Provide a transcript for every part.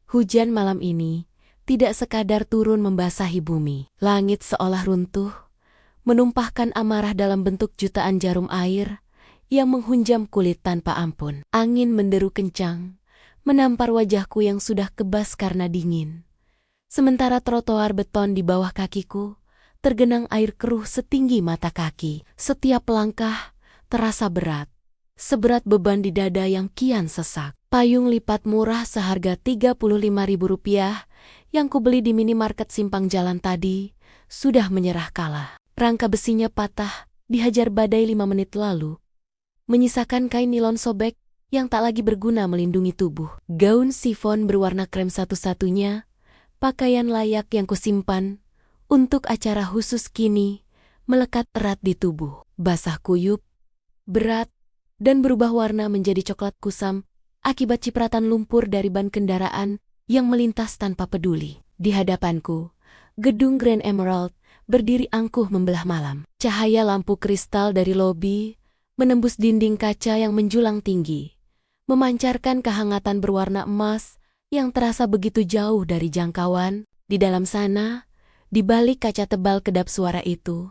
Hujan malam ini tidak sekadar turun membasahi bumi. Langit seolah runtuh, menumpahkan amarah dalam bentuk jutaan jarum air yang menghunjam kulit tanpa ampun. Angin menderu kencang, menampar wajahku yang sudah kebas karena dingin. Sementara trotoar beton di bawah kakiku tergenang air keruh setinggi mata kaki. Setiap langkah terasa berat, seberat beban di dada yang kian sesak. Payung lipat murah seharga Rp35.000 yang kubeli di minimarket simpang jalan tadi sudah menyerah kalah. Rangka besinya patah, dihajar badai 5 menit lalu, menyisakan kain nilon sobek yang tak lagi berguna melindungi tubuh. Gaun sifon berwarna krem satu-satunya, pakaian layak yang kusimpan untuk acara khusus kini melekat erat di tubuh. Basah kuyup, berat, dan berubah warna menjadi coklat kusam akibat cipratan lumpur dari ban kendaraan yang melintas tanpa peduli. Di hadapanku, gedung Grand Emerald berdiri angkuh membelah malam. Cahaya lampu kristal dari lobi menembus dinding kaca yang menjulang tinggi, memancarkan kehangatan berwarna emas yang terasa begitu jauh dari jangkauan. Di dalam sana, di balik kaca tebal kedap suara itu,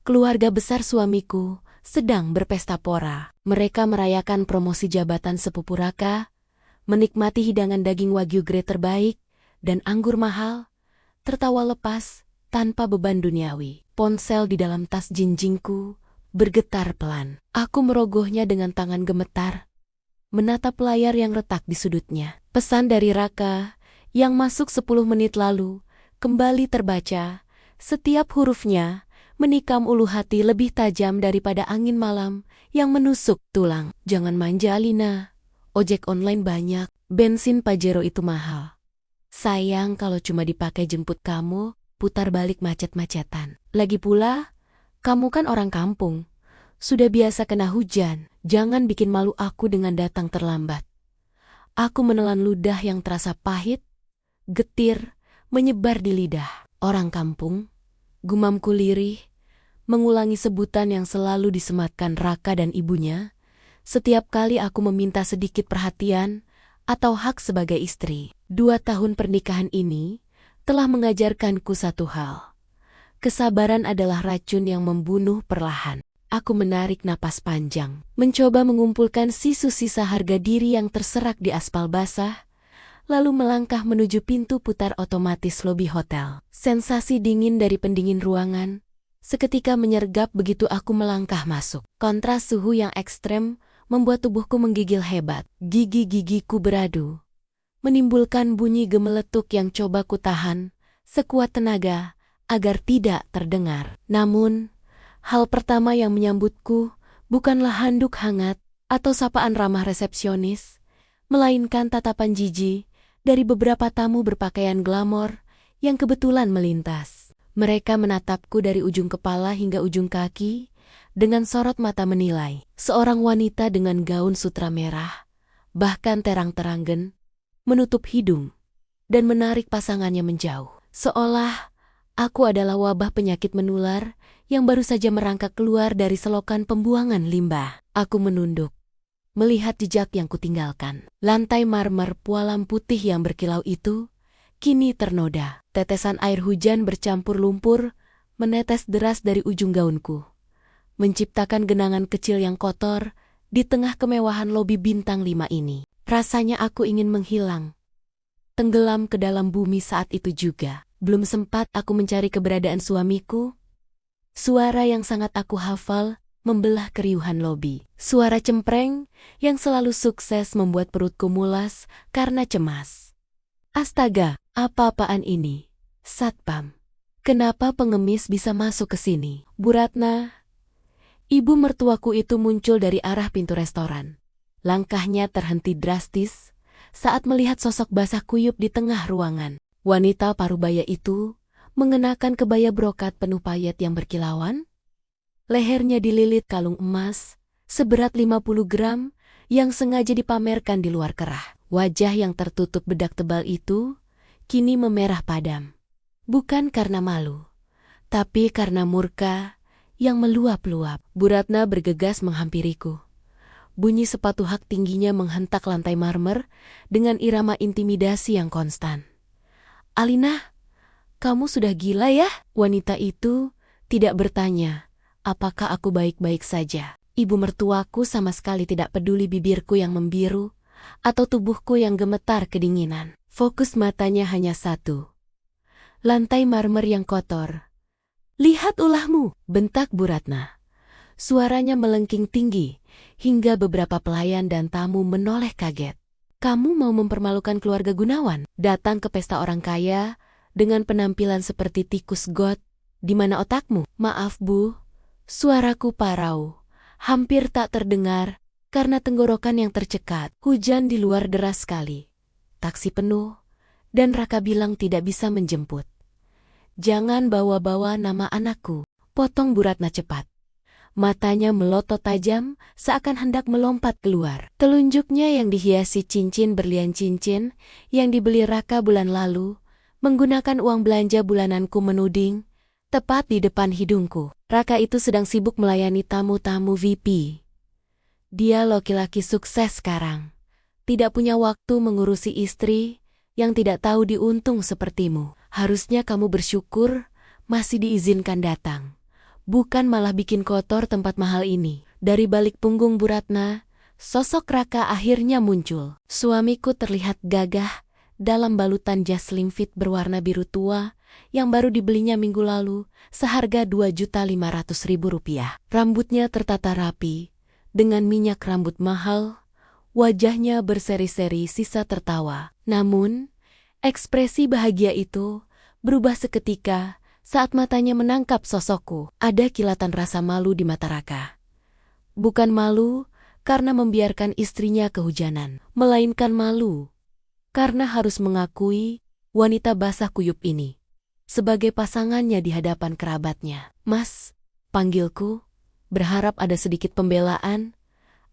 keluarga besar suamiku sedang berpesta pora. Mereka merayakan promosi jabatan sepupu Raka, menikmati hidangan daging wagyu grade terbaik dan anggur mahal, tertawa lepas tanpa beban duniawi. Ponsel di dalam tas jinjingku bergetar pelan. Aku merogohnya dengan tangan gemetar, menatap layar yang retak di sudutnya. Pesan dari Raka yang masuk 10 menit lalu kembali terbaca. Setiap hurufnya menikam ulu hati lebih tajam daripada angin malam yang menusuk tulang. Jangan manja, Alina. Ojek online banyak, bensin Pajero itu mahal. Sayang kalau cuma dipakai jemput kamu, putar balik macet-macetan. Lagi pula, kamu kan orang kampung. Sudah biasa kena hujan, jangan bikin malu aku dengan datang terlambat. Aku menelan ludah yang terasa pahit, getir, menyebar di lidah. Orang kampung, gumamku lirih, mengulangi sebutan yang selalu disematkan Raka dan ibunya, setiap kali aku meminta sedikit perhatian atau hak sebagai istri. 2 tahun pernikahan ini telah mengajarkanku satu hal. Kesabaran adalah racun yang membunuh perlahan. Aku menarik napas panjang, mencoba mengumpulkan sisa harga diri yang terserak di aspal basah, lalu melangkah menuju pintu putar otomatis lobi hotel. Sensasi dingin dari pendingin ruangan seketika menyergap begitu aku melangkah masuk. Kontras suhu yang ekstrem membuat tubuhku menggigil hebat. Gigi-gigiku beradu, menimbulkan bunyi gemeletuk yang coba kutahan sekuat tenaga agar tidak terdengar. Namun, hal pertama yang menyambutku bukanlah handuk hangat atau sapaan ramah resepsionis, melainkan tatapan jijik dari beberapa tamu berpakaian glamor yang kebetulan melintas. Mereka menatapku dari ujung kepala hingga ujung kaki dengan sorot mata menilai. Seorang wanita dengan gaun sutra merah, bahkan terang-terangan, menutup hidung dan menarik pasangannya menjauh. Seolah aku adalah wabah penyakit menular yang baru saja merangkak keluar dari selokan pembuangan limbah. Aku menunduk, melihat jejak yang kutinggalkan. Lantai marmer pualam putih yang berkilau itu kini ternoda. Tetesan air hujan bercampur lumpur menetes deras dari ujung gaunku, menciptakan genangan kecil yang kotor di tengah kemewahan lobi bintang 5 ini. Rasanya aku ingin menghilang, tenggelam ke dalam bumi saat itu juga. Belum sempat aku mencari keberadaan suamiku, suara yang sangat aku hafal membelah keriuhan lobi. Suara cempreng yang selalu sukses membuat perutku mulas karena cemas. Astaga, apa-apaan ini? Satpam. Kenapa pengemis bisa masuk ke sini? Bu Ratna. Ibu mertuaku itu muncul dari arah pintu restoran. Langkahnya terhenti drastis saat melihat sosok basah kuyup di tengah ruangan. Wanita parubaya itu mengenakan kebaya brokat penuh payet yang berkilauan. Lehernya dililit kalung emas seberat 50 gram yang sengaja dipamerkan di luar kerah. Wajah yang tertutup bedak tebal itu kini memerah padam. Bukan karena malu, tapi karena murka yang meluap-luap. Bu Ratna bergegas menghampiriku, Bunyi sepatu hak tingginya menghentak lantai marmer dengan irama intimidasi yang konstan. "Alina, kamu sudah gila ya?" Wanita itu tidak bertanya, apakah aku baik-baik saja. Ibu mertuaku sama sekali tidak peduli bibirku yang membiru atau tubuhku yang gemetar kedinginan. Fokus matanya hanya satu. Lantai marmer yang kotor. "Lihat ulahmu," bentak Bu Ratna. Suaranya melengking tinggi, hingga beberapa pelayan dan tamu menoleh kaget. "Kamu mau mempermalukan keluarga Gunawan? Datang ke pesta orang kaya dengan penampilan seperti tikus got? Di mana otakmu?" "Maaf Bu, suaraku parau, hampir tak terdengar karena tenggorokan yang tercekat." Hujan di luar deras sekali. Taksi penuh, dan Raka bilang tidak bisa menjemput. "Jangan bawa-bawa nama anakku," potong Bu Ratna cepat. Matanya melotot tajam, seakan hendak melompat keluar. Telunjuknya yang dihiasi cincin berlian cincin yang dibeli Raka bulan lalu, menggunakan uang belanja bulananku menuding, tepat di depan hidungku. Raka itu sedang sibuk melayani tamu-tamu VIP. Dia laki-laki sukses sekarang. Tidak punya waktu mengurusi istri yang tidak tahu diuntung sepertimu. Harusnya kamu bersyukur masih diizinkan datang. Bukan malah bikin kotor tempat mahal ini. Dari balik punggung Bu Ratna, sosok Raka akhirnya muncul. Suamiku terlihat gagah dalam balutan jas slim fit berwarna biru tua yang baru dibelinya minggu lalu seharga Rp2.500.000. Rambutnya tertata rapi, dengan minyak rambut mahal, wajahnya berseri-seri sisa tertawa. Namun, ekspresi bahagia itu berubah seketika saat matanya menangkap sosokku. Ada kilatan rasa malu di mata Raka. Bukan malu karena membiarkan istrinya kehujanan, melainkan malu karena harus mengakui wanita basah kuyup ini sebagai pasangannya di hadapan kerabatnya. "Mas," panggilku, berharap ada sedikit pembelaan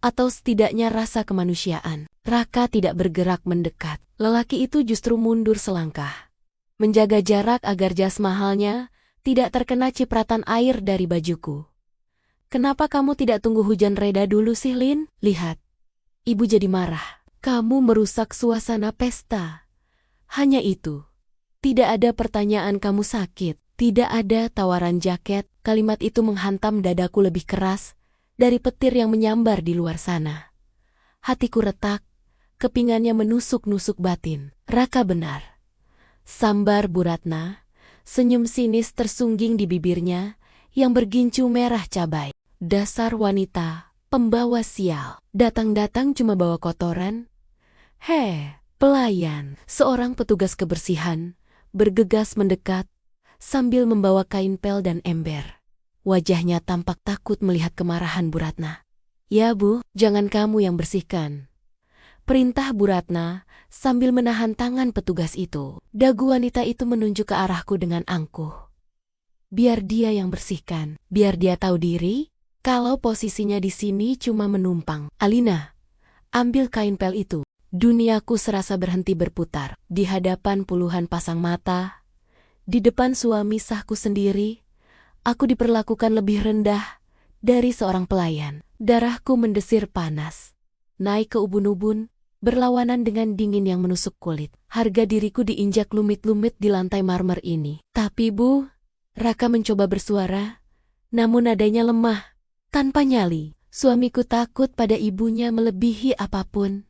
atau setidaknya rasa kemanusiaan. Raka tidak bergerak mendekat. Lelaki itu justru mundur selangkah, menjaga jarak agar jas mahalnya tidak terkena cipratan air dari bajuku. "Kenapa kamu tidak tunggu hujan reda dulu sih, Lin? Lihat, ibu jadi marah. Kamu merusak suasana pesta." Hanya itu. Tidak ada pertanyaan kamu sakit. Tidak ada tawaran jaket. Kalimat itu menghantam dadaku lebih keras dari petir yang menyambar di luar sana. Hatiku retak, kepingannya menusuk-nusuk batin. Raka benar. Sambar Bu Ratna, senyum sinis tersungging di bibirnya yang bergincu merah cabai. "Dasar wanita, pembawa sial. Datang-datang cuma bawa kotoran." Pelayan, seorang petugas kebersihan, bergegas mendekat sambil membawa kain pel dan ember. Wajahnya tampak takut melihat kemarahan Bu Ratna. "Ya Bu, jangan kamu yang bersihkan," perintah Bu Ratna sambil menahan tangan petugas itu. Dagu wanita itu menunjuk ke arahku dengan angkuh. "Biar dia yang bersihkan, biar dia tahu diri kalau posisinya di sini cuma menumpang." "Alina, ambil kain pel itu." Duniaku serasa berhenti berputar. Di hadapan puluhan pasang mata, di depan suami sahku sendiri, aku diperlakukan lebih rendah dari seorang pelayan. Darahku mendesir panas, naik ke ubun-ubun, berlawanan dengan dingin yang menusuk kulit. Harga diriku diinjak lumit-lumit di lantai marmer ini. "Tapi Bu," Raka mencoba bersuara, namun nadanya lemah, tanpa nyali. Suamiku takut pada ibunya melebihi apapun.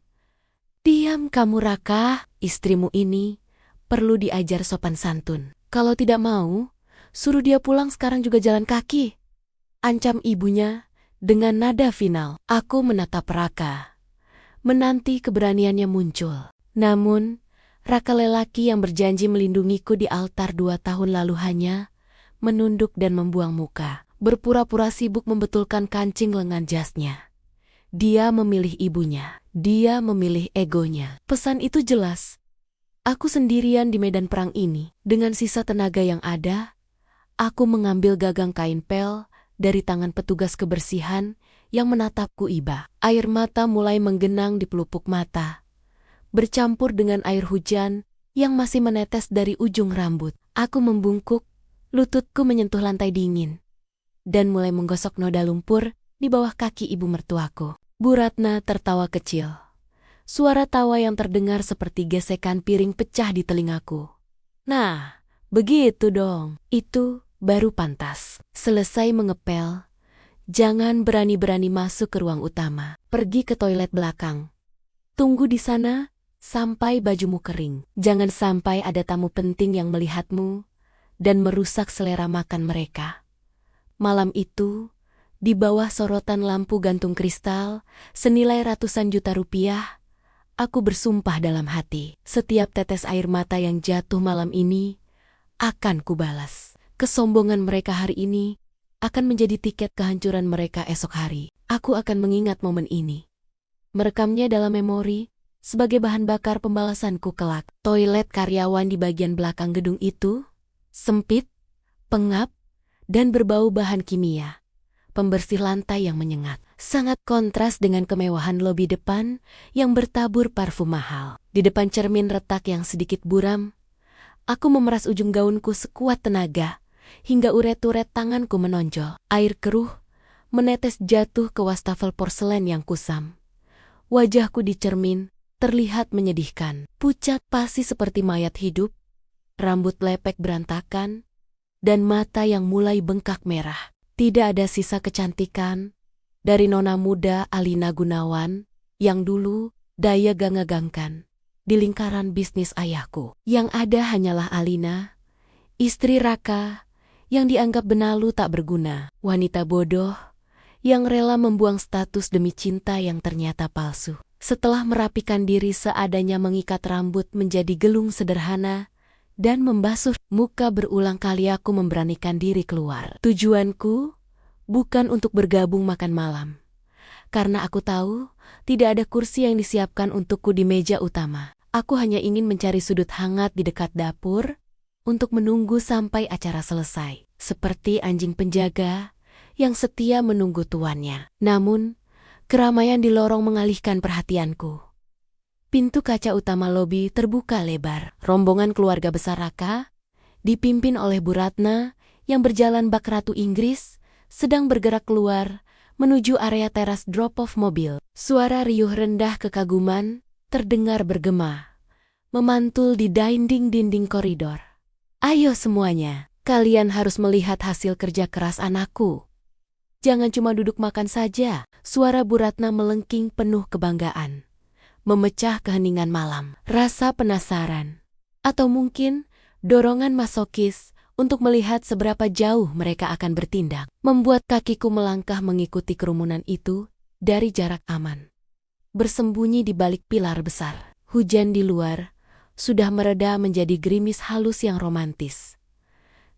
"Diam kamu Raka, istrimu ini perlu diajar sopan santun. Kalau tidak mau, suruh dia pulang sekarang juga jalan kaki," ancam ibunya dengan nada final. Aku menatap Raka, menanti keberaniannya muncul. Namun, Raka lelaki yang berjanji melindungiku di altar 2 tahun lalu hanya menunduk dan membuang muka, berpura-pura sibuk membetulkan kancing lengan jasnya. Dia memilih ibunya, dia memilih egonya. Pesan itu jelas. Aku sendirian di medan perang ini. Dengan sisa tenaga yang ada, aku mengambil gagang kain pel dari tangan petugas kebersihan yang menatapku iba. Air mata mulai menggenang di pelupuk mata, bercampur dengan air hujan yang masih menetes dari ujung rambut. Aku membungkuk, lututku menyentuh lantai dingin, dan mulai menggosok noda lumpur di bawah kaki ibu mertuaku. Bu Ratna tertawa kecil. Suara tawa yang terdengar seperti gesekan piring pecah di telingaku. Nah, begitu dong. Itu baru pantas. Selesai mengepel, jangan berani-berani masuk ke ruang utama. Pergi ke toilet belakang. Tunggu di sana sampai bajumu kering. Jangan sampai ada tamu penting yang melihatmu dan merusak selera makan mereka. Malam itu, di bawah sorotan lampu gantung kristal, senilai ratusan juta rupiah, aku bersumpah dalam hati, setiap tetes air mata yang jatuh malam ini akan kubalas. Kesombongan mereka hari ini akan menjadi tiket kehancuran mereka esok hari. Aku akan mengingat momen ini, merekamnya dalam memori sebagai bahan bakar pembalasanku kelak. Toilet karyawan di bagian belakang gedung itu sempit, pengap, dan berbau bahan kimia. Pembersih lantai yang menyengat sangat kontras dengan kemewahan lobi depan yang bertabur parfum mahal. Di depan cermin retak yang sedikit buram, aku memeras ujung gaunku sekuat tenaga hingga uret-uret tanganku menonjol. Air keruh menetes jatuh ke wastafel porselen yang kusam. Wajahku di cermin terlihat menyedihkan, pucat pasi seperti mayat hidup, rambut lepek berantakan, dan mata yang mulai bengkak merah. Tidak ada sisa kecantikan dari nona muda Alina Gunawan yang dulu daya gangagangkan di lingkaran bisnis ayahku. Yang ada hanyalah Alina, istri Raka yang dianggap benalu tak berguna, wanita bodoh yang rela membuang status demi cinta yang ternyata palsu. Setelah merapikan diri seadanya, mengikat rambut menjadi gelung sederhana, dan membasuh muka, berulang kali aku memberanikan diri keluar. Tujuanku bukan untuk bergabung makan malam, karena aku tahu tidak ada kursi yang disiapkan untukku di meja utama. Aku hanya ingin mencari sudut hangat di dekat dapur untuk menunggu sampai acara selesai, seperti anjing penjaga yang setia menunggu tuannya. Namun, keramaian di lorong mengalihkan perhatianku. Pintu kaca utama lobi terbuka lebar. Rombongan keluarga besar Raka, dipimpin oleh Bu Ratna yang berjalan bak ratu Inggris, sedang bergerak keluar menuju area teras drop-off mobil. Suara riuh rendah kekaguman terdengar bergema, memantul di dinding-dinding koridor. Ayo semuanya, kalian harus melihat hasil kerja keras anakku. Jangan cuma duduk makan saja. Suara Bu Ratna melengking penuh kebanggaan, memecah keheningan malam. Rasa penasaran, atau mungkin dorongan masokis untuk melihat seberapa jauh mereka akan bertindak, membuat kakiku melangkah mengikuti kerumunan itu dari jarak aman. Bersembunyi di balik pilar besar. Hujan di luar sudah mereda menjadi gerimis halus yang romantis.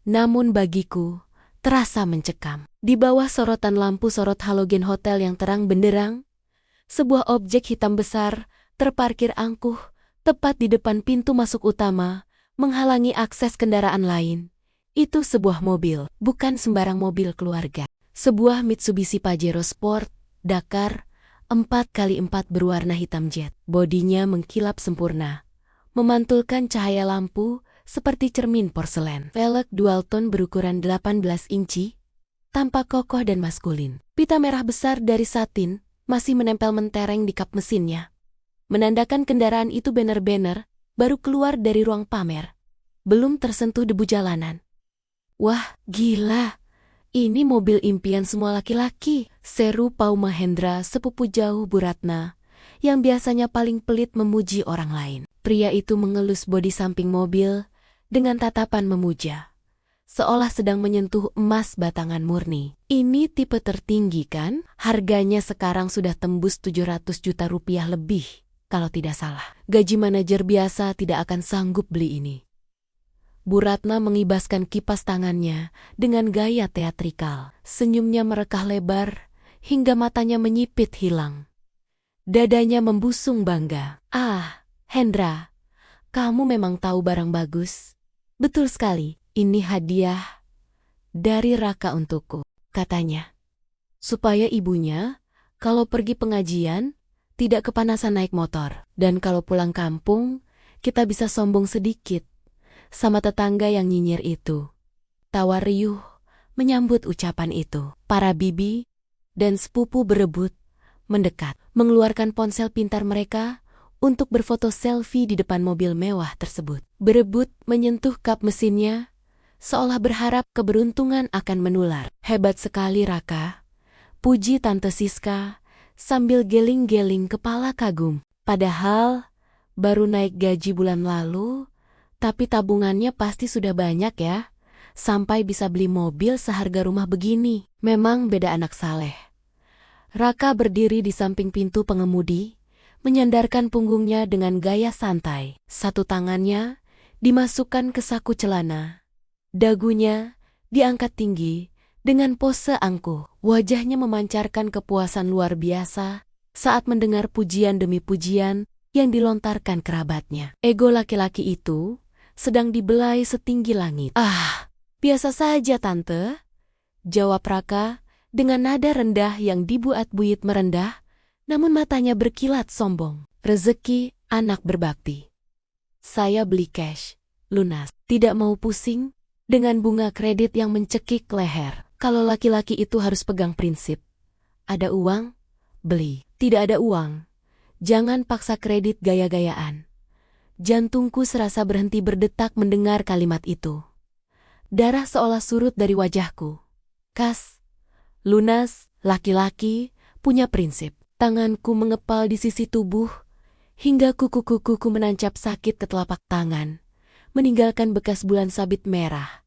Namun bagiku, terasa mencekam. Di bawah sorotan lampu sorot halogen hotel yang terang benderang, sebuah objek hitam besar terparkir angkuh tepat di depan pintu masuk utama, menghalangi akses kendaraan lain. Itu sebuah mobil, bukan sembarang mobil keluarga. Sebuah Mitsubishi Pajero Sport Dakar 4x4 berwarna hitam jet. Bodinya mengkilap sempurna, memantulkan cahaya lampu seperti cermin porselen. Velg dual tone berukuran 18 inci, tampak kokoh dan maskulin. Pita merah besar dari satin masih menempel mentereng di kap mesinnya, menandakan kendaraan itu bener-bener baru keluar dari ruang pamer, belum tersentuh debu jalanan. Wah, gila! Ini mobil impian semua laki-laki, seru Pau Mahendra, sepupu jauh Bu Ratna, yang biasanya paling pelit memuji orang lain. Pria itu mengelus bodi samping mobil dengan tatapan memuja, seolah sedang menyentuh emas batangan murni. Ini tipe tertinggi kan? Harganya sekarang sudah tembus 700 juta rupiah lebih, kalau tidak salah. Gaji manajer biasa tidak akan sanggup beli ini. Bu Ratna mengibaskan kipas tangannya dengan gaya teatrikal. Senyumnya merekah lebar hingga matanya menyipit hilang. Dadanya membusung bangga. Ah, Hendra, kamu memang tahu barang bagus. Betul sekali, ini hadiah dari Raka untukku, katanya. Supaya ibunya, kalau pergi pengajian, tidak kepanasan naik motor. Dan kalau pulang kampung, kita bisa sombong sedikit sama tetangga yang nyinyir itu. Tawa riuh menyambut ucapan itu. Para bibi dan sepupu berebut mendekat, mengeluarkan ponsel pintar mereka untuk berfoto selfie di depan mobil mewah tersebut. Berebut menyentuh kap mesinnya, seolah berharap keberuntungan akan menular. Hebat sekali Raka, puji Tante Siska sambil geling-geling kepala kagum. Padahal baru naik gaji bulan lalu, tapi tabungannya pasti sudah banyak ya, sampai bisa beli mobil seharga rumah begini. Memang beda anak saleh. Raka berdiri di samping pintu pengemudi, menyandarkan punggungnya dengan gaya santai. Satu tangannya dimasukkan ke saku celana. Dagunya diangkat tinggi dengan pose angkuh. Wajahnya memancarkan kepuasan luar biasa saat mendengar pujian demi pujian yang dilontarkan kerabatnya. Ego laki-laki itu sedang dibelai setinggi langit. "Ah, biasa saja Tante," jawab Raka dengan nada rendah yang dibuat-buit merendah, namun matanya berkilat sombong. "Rezeki anak berbakti. Saya beli cash, lunas. Tidak mau pusing dengan bunga kredit yang mencekik leher. Kalau laki-laki itu harus pegang prinsip. Ada uang, beli. Tidak ada uang, jangan paksa kredit gaya-gayaan." Jantungku serasa berhenti berdetak mendengar kalimat itu. Darah seolah surut dari wajahku. Kas, lunas, laki-laki, punya prinsip. Tanganku mengepal di sisi tubuh, hingga kuku-kukuku menancap sakit ke telapak tangan, meninggalkan bekas bulan sabit merah.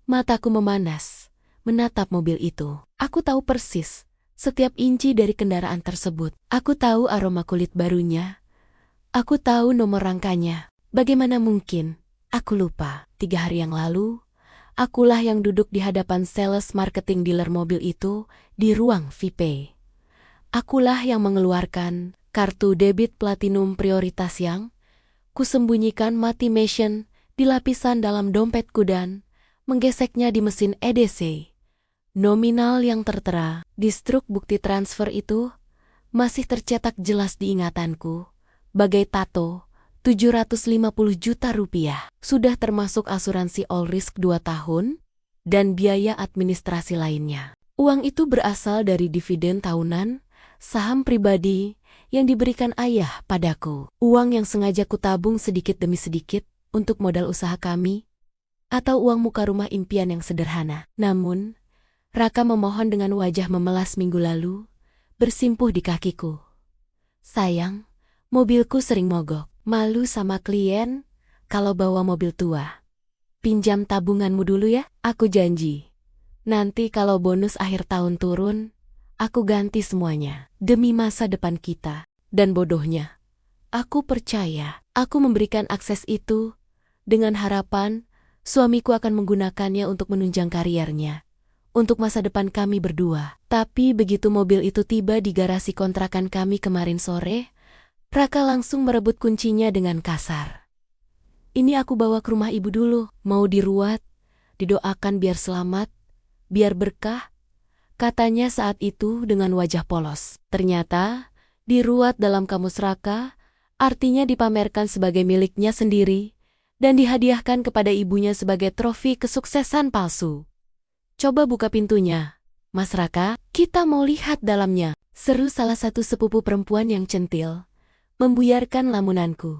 Mataku memanas, menatap mobil itu. Aku tahu persis setiap inci dari kendaraan tersebut. Aku tahu aroma kulit barunya. Aku tahu nomor rangkanya. Bagaimana mungkin aku lupa? 3 hari yang lalu, akulah yang duduk di hadapan sales marketing dealer mobil itu di ruang VIP. Akulah yang mengeluarkan kartu debit platinum prioritas yang kusembunyikan mati mission di lapisan dalam dompetku dan menggeseknya di mesin EDC. Nominal yang tertera di struk bukti transfer itu masih tercetak jelas di ingatanku. Bagai tato, 750 juta rupiah. Sudah termasuk asuransi all risk 2 tahun dan biaya administrasi lainnya. Uang itu berasal dari dividen tahunan, saham pribadi yang diberikan ayah padaku. Uang yang sengaja kutabung sedikit demi sedikit untuk modal usaha kami, atau uang muka rumah impian yang sederhana. Namun, Raka memohon dengan wajah memelas minggu lalu, bersimpuh di kakiku. "Sayang, mobilku sering mogok. Malu sama klien kalau bawa mobil tua. Pinjam tabunganmu dulu ya." "Aku janji. Nanti kalau bonus akhir tahun turun, aku ganti semuanya. Demi masa depan kita." Dan bodohnya, aku percaya aku memberikan akses itu dengan harapan suamiku akan menggunakannya untuk menunjang kariernya, untuk masa depan kami berdua. Tapi begitu mobil itu tiba di garasi kontrakan kami kemarin sore, Raka langsung merebut kuncinya dengan kasar. "Ini aku bawa ke rumah ibu dulu, mau diruat, didoakan biar selamat, biar berkah," katanya saat itu dengan wajah polos. Ternyata, diruat dalam kamus Raka artinya dipamerkan sebagai miliknya sendiri dan dihadiahkan kepada ibunya sebagai trofi kesuksesan palsu. "Coba buka pintunya, Mas Raka, kita mau lihat dalamnya," seru salah satu sepupu perempuan yang centil, membuyarkan lamunanku.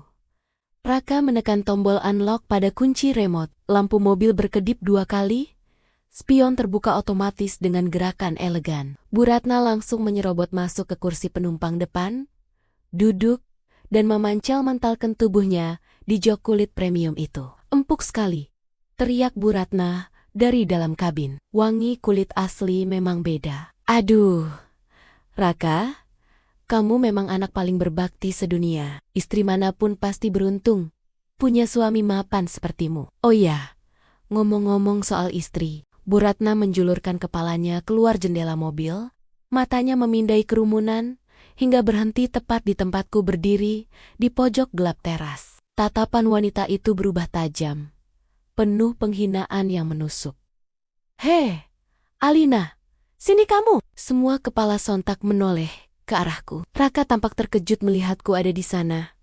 Raka menekan tombol unlock pada kunci remote. Lampu mobil berkedip 2 kali. Spion terbuka otomatis dengan gerakan elegan. Bu Ratna langsung menyerobot masuk ke kursi penumpang depan, duduk, dan memancal-mantalkan tubuhnya di jok kulit premium itu. "Empuk sekali," teriak Bu Ratna dari dalam kabin. "Wangi kulit asli memang beda." "Aduh, Raka, kamu memang anak paling berbakti sedunia. Istri manapun pasti beruntung punya suami mapan sepertimu." "Oh ya, ngomong-ngomong soal istri." Bu Ratna menjulurkan kepalanya keluar jendela mobil, matanya memindai kerumunan, hingga berhenti tepat di tempatku berdiri di pojok gelap teras. Tatapan wanita itu berubah tajam, penuh penghinaan yang menusuk. "Hei, Alina, sini kamu!" Semua kepala sontak menoleh ke arahku. Raka tampak terkejut melihatku ada di sana.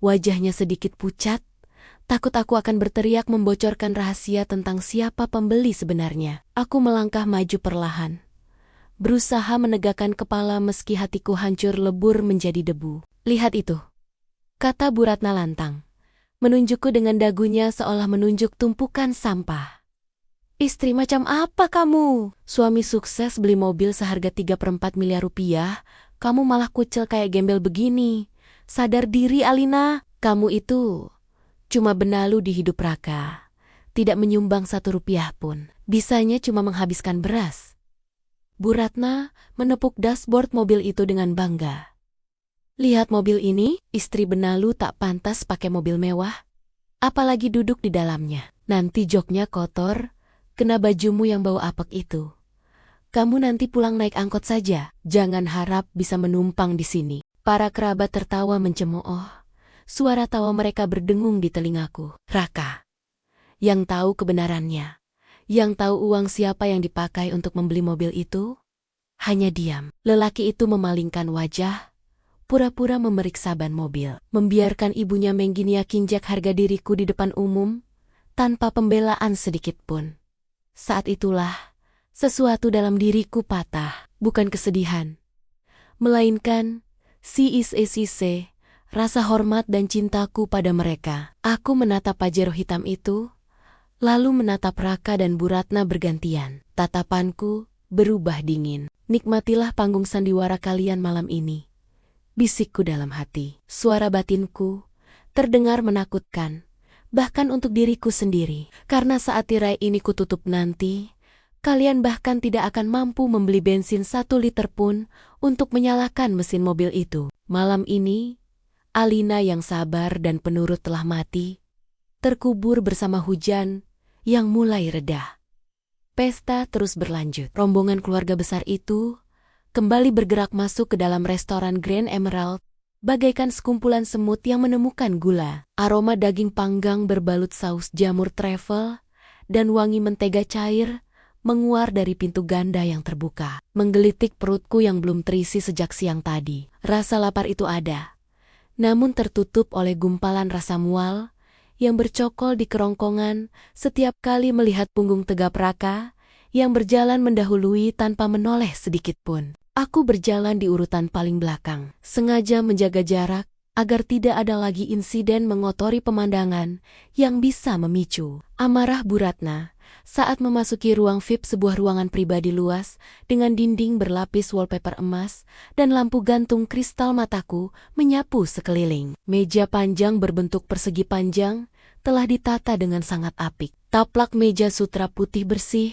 Wajahnya sedikit pucat, takut aku akan berteriak membocorkan rahasia tentang siapa pembeli sebenarnya. Aku melangkah maju perlahan, berusaha menegakkan kepala meski hatiku hancur lebur menjadi debu. Lihat itu, kata Bu Ratna lantang, menunjukku dengan dagunya seolah menunjuk tumpukan sampah. Istri macam apa kamu? Suami sukses beli mobil seharga 3/4 miliar rupiah, kamu malah kucel kayak gembel begini. Sadar diri Alina, kamu itu cuma benalu di hidup Raka. Tidak menyumbang 1 rupiah pun. Bisanya cuma menghabiskan beras. Bu Ratna menepuk dashboard mobil itu dengan bangga. Lihat mobil ini, istri benalu tak pantas pakai mobil mewah. Apalagi duduk di dalamnya. Nanti joknya kotor, kena bajumu yang bau apek itu. Kamu nanti pulang naik angkot saja, jangan harap bisa menumpang di sini. Para kerabat tertawa mencemooh. Suara tawa mereka berdengung di telingaku. Raka, yang tahu kebenarannya, yang tahu uang siapa yang dipakai untuk membeli mobil itu, hanya diam. Lelaki itu memalingkan wajah, pura-pura memeriksa ban mobil, membiarkan ibunya mengginiakinjak harga diriku di depan umum, tanpa pembelaan sedikit pun. Saat itulah, sesuatu dalam diriku patah, bukan kesedihan, melainkan sise, rasa hormat dan cintaku pada mereka. Aku menatap Pajero hitam itu, lalu menatap Raka dan Bu Ratna bergantian. Tatapanku berubah dingin. Nikmatilah panggung sandiwara kalian malam ini, bisikku dalam hati. Suara batinku terdengar menakutkan, bahkan untuk diriku sendiri. Karena saat tirai ini kututup nanti, kalian bahkan tidak akan mampu membeli bensin 1 liter pun untuk menyalakan mesin mobil itu. Malam ini, Alina yang sabar dan penurut telah mati, terkubur bersama hujan yang mulai reda. Pesta terus berlanjut. Rombongan keluarga besar itu kembali bergerak masuk ke dalam restoran Grand Emerald, bagaikan sekumpulan semut yang menemukan gula. Aroma daging panggang berbalut saus jamur truffle dan wangi mentega cair menguar dari pintu ganda yang terbuka. Menggelitik perutku yang belum terisi sejak siang tadi. Rasa lapar itu ada, namun tertutup oleh gumpalan rasa mual yang bercokol di kerongkongan setiap kali melihat punggung tegap Raka yang berjalan mendahului tanpa menoleh sedikit pun. Aku berjalan di urutan paling belakang, sengaja menjaga jarak agar tidak ada lagi insiden mengotori pemandangan yang bisa memicu amarah Bu Ratna saat memasuki ruang VIP, sebuah ruangan pribadi luas dengan dinding berlapis wallpaper emas dan lampu gantung kristal. Mataku menyapu sekeliling. Meja panjang berbentuk persegi panjang telah ditata dengan sangat apik. Taplak meja sutra putih bersih,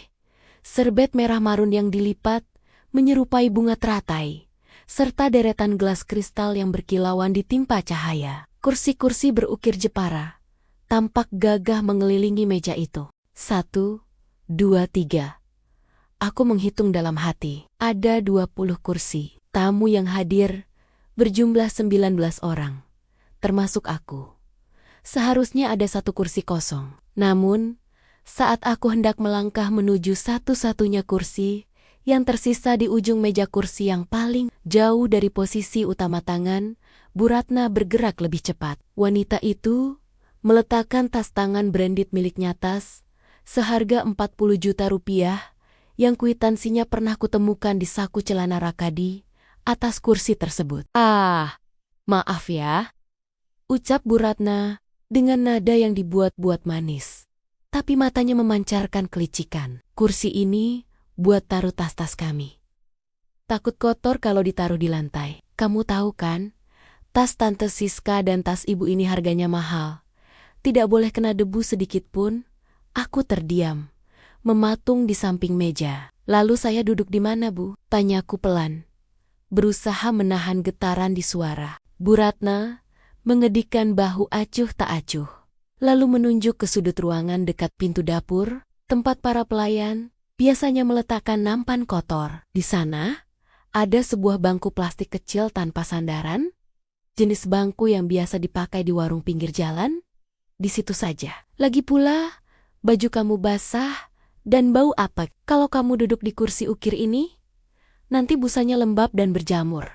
serbet merah marun yang dilipat menyerupai bunga teratai, serta deretan gelas kristal yang berkilauan ditimpa cahaya. Kursi-kursi berukir Jepara tampak gagah mengelilingi meja itu. 1, 2, 3. Aku menghitung dalam hati. Ada 20 kursi. Tamu yang hadir berjumlah 19 orang, termasuk aku. Seharusnya ada 1 kursi kosong. Namun, saat aku hendak melangkah menuju satu-satunya kursi yang tersisa di ujung meja, kursi yang paling jauh dari posisi utama tangan, Bu Ratna bergerak lebih cepat. Wanita itu meletakkan tas tangan branded miliknya, tas seharga 40 juta rupiah yang kwitansinya pernah kutemukan di saku celana Raka di atas kursi tersebut. Maaf ya, ucap Bu Ratna dengan nada yang dibuat-buat manis, tapi matanya memancarkan kelicikan. Kursi ini buat taruh tas-tas kami. Takut kotor kalau ditaruh di lantai. Kamu tahu kan, tas Tante Siska dan tas ibu ini harganya mahal. Tidak boleh kena debu sedikit pun. Aku terdiam, mematung di samping meja. Lalu saya duduk di mana, Bu? Tanyaku pelan, berusaha menahan getaran di suara. Bu Ratna mengedikkan bahu acuh tak acuh, lalu menunjuk ke sudut ruangan dekat pintu dapur, tempat para pelayan biasanya meletakkan nampan kotor. Di sana, ada sebuah bangku plastik kecil tanpa sandaran, jenis bangku yang biasa dipakai di warung pinggir jalan. Di situ saja. Lagi pula, baju kamu basah dan bau apek. Kalau kamu duduk di kursi ukir ini, nanti busanya lembab dan berjamur.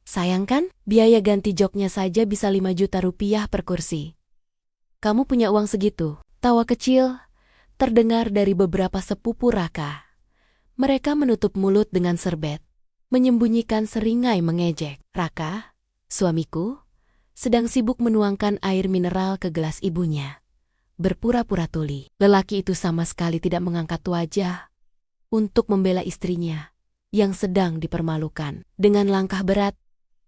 Sayang kan? Biaya ganti joknya saja bisa 5 juta rupiah per kursi. Kamu punya uang segitu? Tawa kecil terdengar dari beberapa sepupu Raka. Mereka menutup mulut dengan serbet, menyembunyikan seringai mengejek. Raka, suamiku, sedang sibuk menuangkan air mineral ke gelas ibunya. Berpura-pura tuli. Lelaki itu sama sekali tidak mengangkat wajah untuk membela istrinya yang sedang dipermalukan. Dengan langkah berat,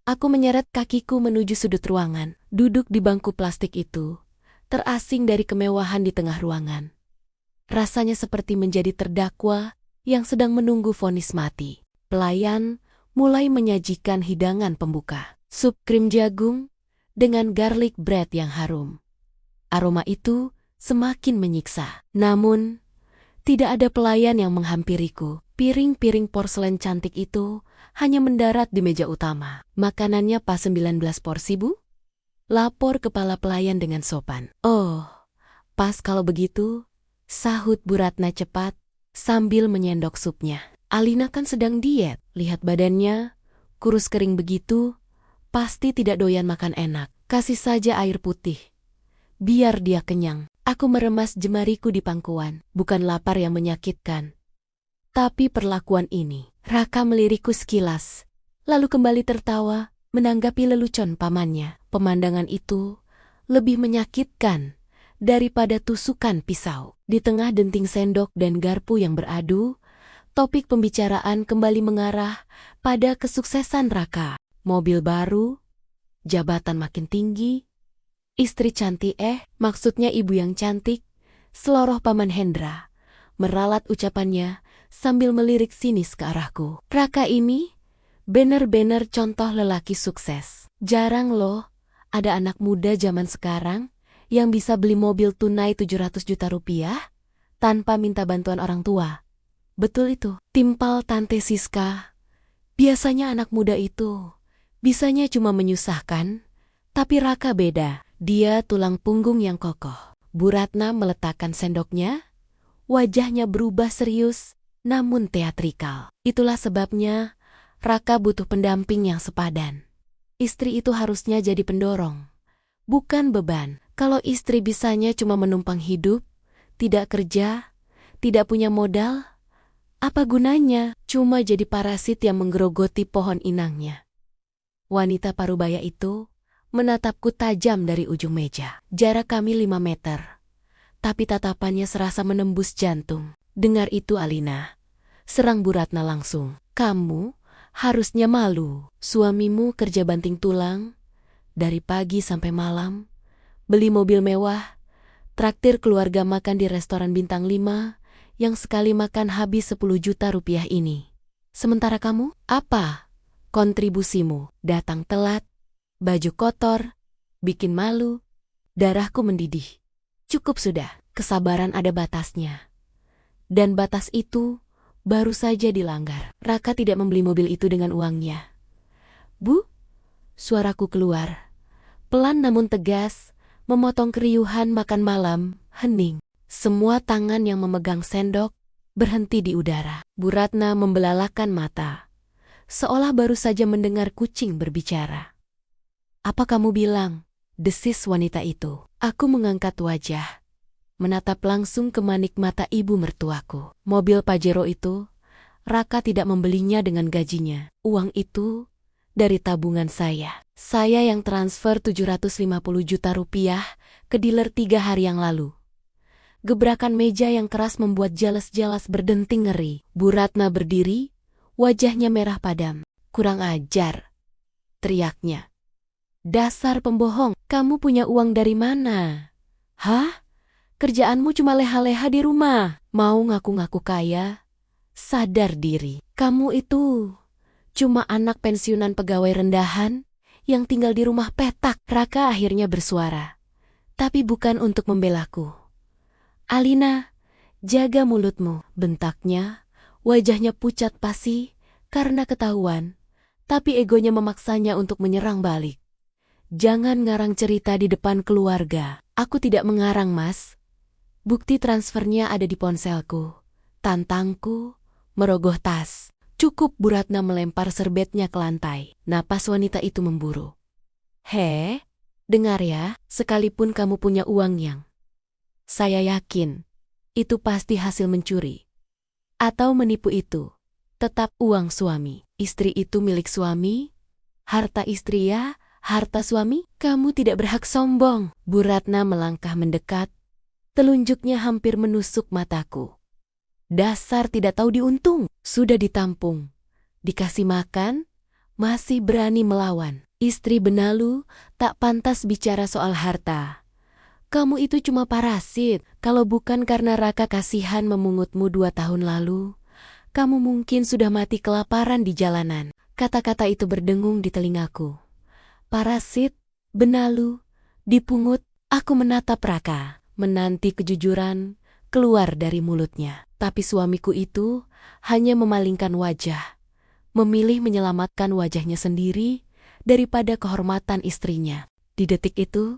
aku menyeret kakiku menuju sudut ruangan. Duduk di bangku plastik itu, terasing dari kemewahan di tengah ruangan. Rasanya seperti menjadi terdakwa yang sedang menunggu vonis mati. Pelayan mulai menyajikan hidangan pembuka. Sup krim jagung dengan garlic bread yang harum. Aroma itu semakin menyiksa. Namun, tidak ada pelayan yang menghampiriku. Piring-piring porselen cantik itu hanya mendarat di meja utama. Makanannya pas 19 porsi, Bu? Lapor kepala pelayan dengan sopan. Oh, pas kalau begitu, sahut Bu Ratna cepat sambil menyendok supnya. Alina kan sedang diet. Lihat badannya, kurus kering begitu, pasti tidak doyan makan enak. Kasih saja air putih. Biar dia kenyang. Aku meremas jemariku di pangkuan. Bukan lapar yang menyakitkan, tapi perlakuan ini. Raka melirikku sekilas, lalu kembali tertawa, menanggapi lelucon pamannya. Pemandangan itu lebih menyakitkan daripada tusukan pisau. Di tengah denting sendok dan garpu yang beradu, topik pembicaraan kembali mengarah pada kesuksesan Raka. Mobil baru, jabatan makin tinggi, istri cantik, maksudnya ibu yang cantik, seloroh Paman Hendra. Meralat ucapannya sambil melirik sinis ke arahku. Raka ini bener-bener contoh lelaki sukses. Jarang loh ada anak muda zaman sekarang yang bisa beli mobil tunai 700 juta rupiah tanpa minta bantuan orang tua. Betul itu, timpal Tante Siska. Biasanya anak muda itu bisanya cuma menyusahkan, tapi Raka beda. Dia tulang punggung yang kokoh. Bu Ratna meletakkan sendoknya, wajahnya berubah serius, namun teatrikal. Itulah sebabnya Raka butuh pendamping yang sepadan. Istri itu harusnya jadi pendorong, bukan beban. Kalau istri bisanya cuma menumpang hidup, tidak kerja, tidak punya modal, apa gunanya? Cuma jadi parasit yang menggerogoti pohon inangnya. Wanita parubaya itu menatapku tajam dari ujung meja. Jarak kami 5 meter. Tapi tatapannya serasa menembus jantung. Dengar itu Alina. Serang Bu Ratna langsung. Kamu harusnya malu. Suamimu kerja banting tulang, dari pagi sampai malam, beli mobil mewah, traktir keluarga makan di restoran bintang 5, yang sekali makan habis 10 juta rupiah ini. Sementara kamu, apa kontribusimu? Datang telat, baju kotor, bikin malu, darahku mendidih. Cukup sudah, kesabaran ada batasnya. Dan batas itu baru saja dilanggar. Raka tidak membeli mobil itu dengan uangnya. Bu, suaraku keluar. Pelan namun tegas, memotong keriuhan makan malam, hening. Semua tangan yang memegang sendok berhenti di udara. Bu Ratna membelalakan mata, seolah baru saja mendengar kucing berbicara. Apa kamu bilang? Desis wanita itu. Aku mengangkat wajah, menatap langsung ke manik mata ibu mertuaku. Mobil Pajero itu, Raka tidak membelinya dengan gajinya. Uang itu dari tabungan saya. Saya yang transfer 750 juta rupiah ke dealer 3 hari yang lalu. Gebrakan meja yang keras membuat jalas-jalas berdenting ngeri. Bu Ratna berdiri, wajahnya merah padam. Kurang ajar, teriaknya. Dasar pembohong, kamu punya uang dari mana? Hah? Kerjaanmu cuma leha-leha di rumah. Mau ngaku-ngaku kaya? Sadar diri. Kamu itu cuma anak pensiunan pegawai rendahan yang tinggal di rumah petak. Raka akhirnya bersuara, tapi bukan untuk membelaku. Alina, jaga mulutmu, bentaknya. Wajahnya pucat pasi karena ketahuan, tapi egonya memaksanya untuk menyerang balik. Jangan ngarang cerita di depan keluarga. Aku tidak mengarang, Mas. Bukti transfernya ada di ponselku. Tantangku merogoh tas. Cukup. Bu Ratna melempar serbetnya ke lantai. Napas wanita itu memburu. Dengar ya, sekalipun kamu punya uang yang saya yakin itu pasti hasil mencuri. atau menipu itu tetap uang suami. Istri itu milik suami, harta istri ya, harta suami. Kamu tidak berhak sombong. Bu Ratna melangkah mendekat, telunjuknya hampir menusuk mataku. Dasar tidak tahu diuntung, sudah ditampung, dikasih makan, masih berani melawan. Istri benalu tak pantas bicara soal harta. Kamu itu cuma parasit, kalau bukan karena Raka kasihan memungutmu 2 tahun lalu, kamu mungkin sudah mati kelaparan di jalanan. Kata-kata itu berdengung di telingaku. Parasit, benalu, dipungut. Aku menatap Raka, menanti kejujuran keluar dari mulutnya. Tapi suamiku itu hanya memalingkan wajah, memilih menyelamatkan wajahnya sendiri daripada kehormatan istrinya. Di detik itu,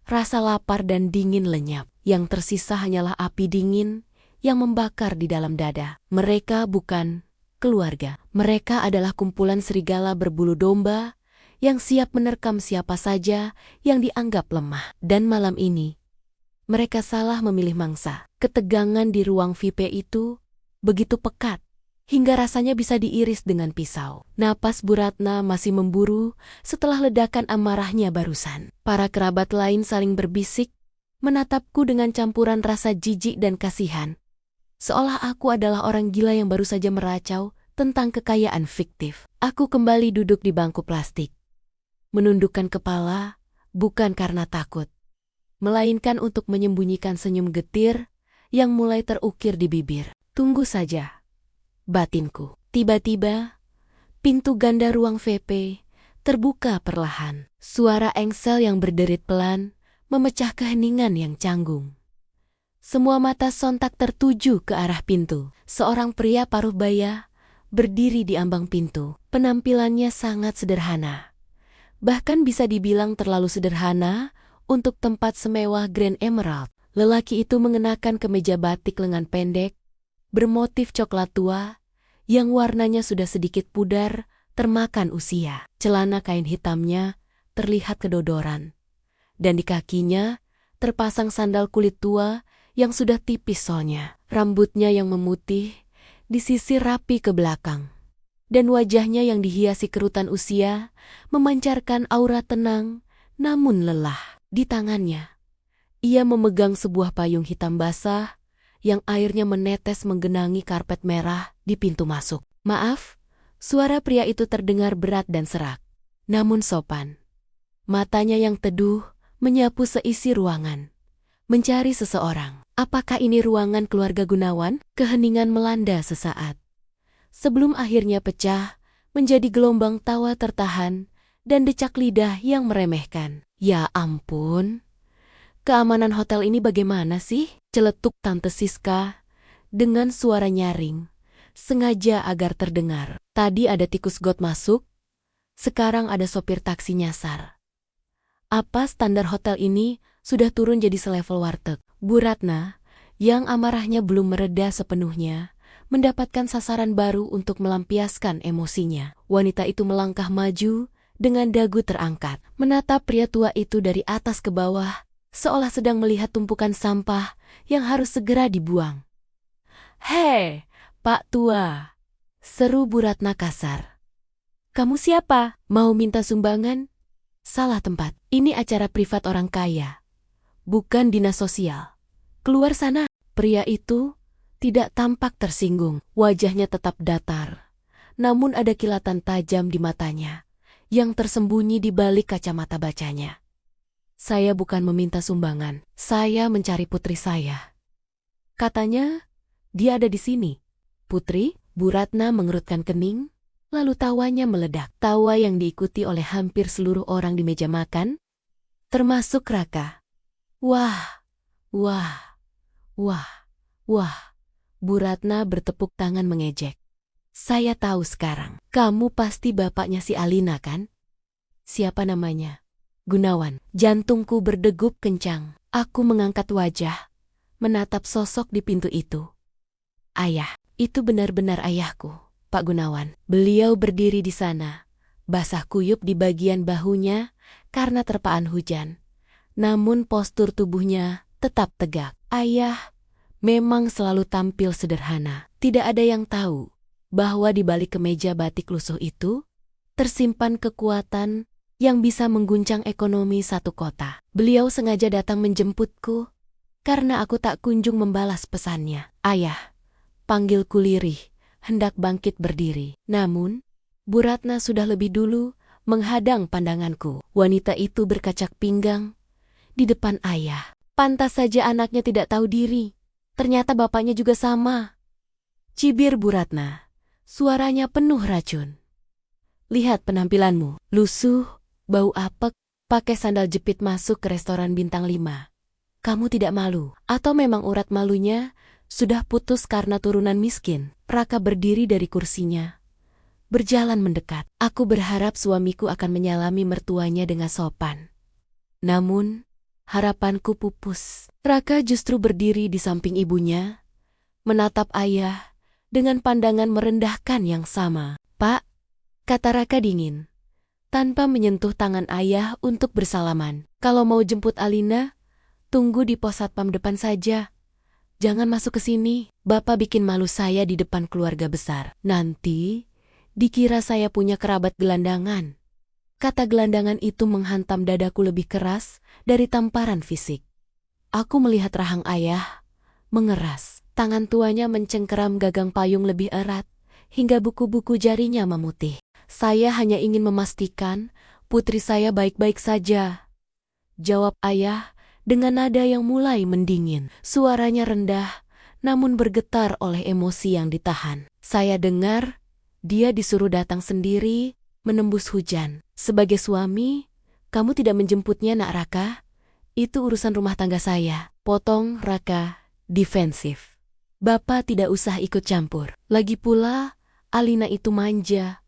rasa lapar dan dingin lenyap. Yang tersisa hanyalah api dingin yang membakar di dalam dada. Mereka bukan keluarga. Mereka adalah kumpulan serigala berbulu domba yang siap menerkam siapa saja yang dianggap lemah. Dan malam ini, mereka salah memilih mangsa. Ketegangan di ruang VIP itu begitu pekat, hingga rasanya bisa diiris dengan pisau. Napas Bu Ratna masih memburu setelah ledakan amarahnya barusan. Para kerabat lain saling berbisik, menatapku dengan campuran rasa jijik dan kasihan. Seolah aku adalah orang gila yang baru saja meracau tentang kekayaan fiktif. Aku kembali duduk di bangku plastik. Menundukkan kepala, bukan karena takut, melainkan untuk menyembunyikan senyum getir yang mulai terukir di bibir. Tunggu saja, batinku. Tiba-tiba, pintu ganda ruang VP terbuka perlahan. Suara engsel yang berderit pelan memecah keheningan yang canggung. Semua mata sontak tertuju ke arah pintu. Seorang pria paruh baya berdiri di ambang pintu. Penampilannya sangat sederhana. Bahkan bisa dibilang terlalu sederhana untuk tempat semewah Grand Emerald. Lelaki itu mengenakan kemeja batik lengan pendek, bermotif coklat tua, yang warnanya sudah sedikit pudar, termakan usia. Celana kain hitamnya terlihat kedodoran, dan di kakinya terpasang sandal kulit tua yang sudah tipis solnya. Rambutnya yang memutih disisir rapi ke belakang, dan wajahnya yang dihiasi kerutan usia memancarkan aura tenang namun lelah. Di tangannya, ia memegang sebuah payung hitam basah yang airnya menetes menggenangi karpet merah di pintu masuk. Maaf, suara pria itu terdengar berat dan serak, namun sopan. Matanya yang teduh menyapu seisi ruangan, mencari seseorang. Apakah ini ruangan keluarga Gunawan? Keheningan melanda sesaat, sebelum akhirnya pecah menjadi gelombang tawa tertahan dan decak lidah yang meremehkan. Ya ampun, keamanan hotel ini bagaimana sih? Celetuk Tante Siska dengan suara nyaring, sengaja agar terdengar. Tadi ada tikus got masuk, sekarang ada sopir taksi nyasar. Apa standar hotel ini sudah turun jadi selevel warteg? Bu Ratna, yang amarahnya belum mereda sepenuhnya, mendapatkan sasaran baru untuk melampiaskan emosinya. Wanita itu melangkah maju dengan dagu terangkat, menatap pria tua itu dari atas ke bawah, seolah sedang melihat tumpukan sampah yang harus segera dibuang. "Hei, Pak Tua!" seru Bu Ratna kasar. "Kamu siapa? Mau minta sumbangan?" "Salah tempat. Ini acara privat orang kaya, bukan dinas sosial. Keluar sana." Pria itu tidak tampak tersinggung. Wajahnya tetap datar, namun ada kilatan tajam di matanya yang tersembunyi di balik kacamata bacanya. "Saya bukan meminta sumbangan. Saya mencari putri saya. Katanya dia ada di sini." "Putri?" Bu Ratna mengerutkan kening, lalu tawanya meledak. Tawa yang diikuti oleh hampir seluruh orang di meja makan, termasuk Raka. "Wah, wah, wah, wah." Bu Ratna bertepuk tangan mengejek. "Saya tahu sekarang. Kamu pasti bapaknya si Alina kan?" "Siapa namanya?" "Gunawan." Jantungku berdegup kencang. Aku mengangkat wajah, menatap sosok di pintu itu. "Ayah, itu benar-benar ayahku, Pak Gunawan." Beliau berdiri di sana, basah kuyup di bagian bahunya karena terpaan hujan. Namun postur tubuhnya tetap tegak. "Ayah, memang selalu tampil sederhana. Tidak ada yang tahu bahwa di balik kemeja batik lusuh itu tersimpan kekuatan yang bisa mengguncang ekonomi satu kota. Beliau sengaja datang menjemputku karena aku tak kunjung membalas pesannya. Ayah, panggilku lirih, hendak bangkit berdiri. Namun, Bu Ratna sudah lebih dulu menghadang pandanganku. Wanita itu berkacak pinggang di depan ayah. Pantas saja anaknya tidak tahu diri. Ternyata bapaknya juga sama. Cibir Bu Ratna. Suaranya penuh racun. Lihat penampilanmu, lusuh, bau apek, pakai sandal jepit masuk ke restoran bintang 5. Kamu tidak malu? Atau memang urat malunya sudah putus karena turunan miskin? Raka berdiri dari kursinya, berjalan mendekat. Aku berharap suamiku akan menyalami mertuanya dengan sopan. Namun, harapanku pupus. Raka justru berdiri di samping ibunya, menatap ayah dengan pandangan merendahkan yang sama. Pak, kata Raka dingin, tanpa menyentuh tangan ayah untuk bersalaman. Kalau mau jemput Alina, tunggu di pos satpam depan saja. Jangan masuk ke sini. Bapak bikin malu saya di depan keluarga besar. Nanti dikira saya punya kerabat gelandangan. Kata gelandangan itu menghantam dadaku lebih keras dari tamparan fisik. Aku melihat rahang ayah mengeras. Tangan tuanya mencengkeram gagang payung lebih erat, hingga buku-buku jarinya memutih. Saya hanya ingin memastikan putri saya baik-baik saja, jawab ayah dengan nada yang mulai mendingin. Suaranya rendah, namun bergetar oleh emosi yang ditahan. Saya dengar dia disuruh datang sendiri, menembus hujan. Sebagai suami, kamu tidak menjemputnya, Nak Raka? Itu urusan rumah tangga saya. Potong Raka, defensif. Bapak tidak usah ikut campur. Lagi pula, Alina itu manja.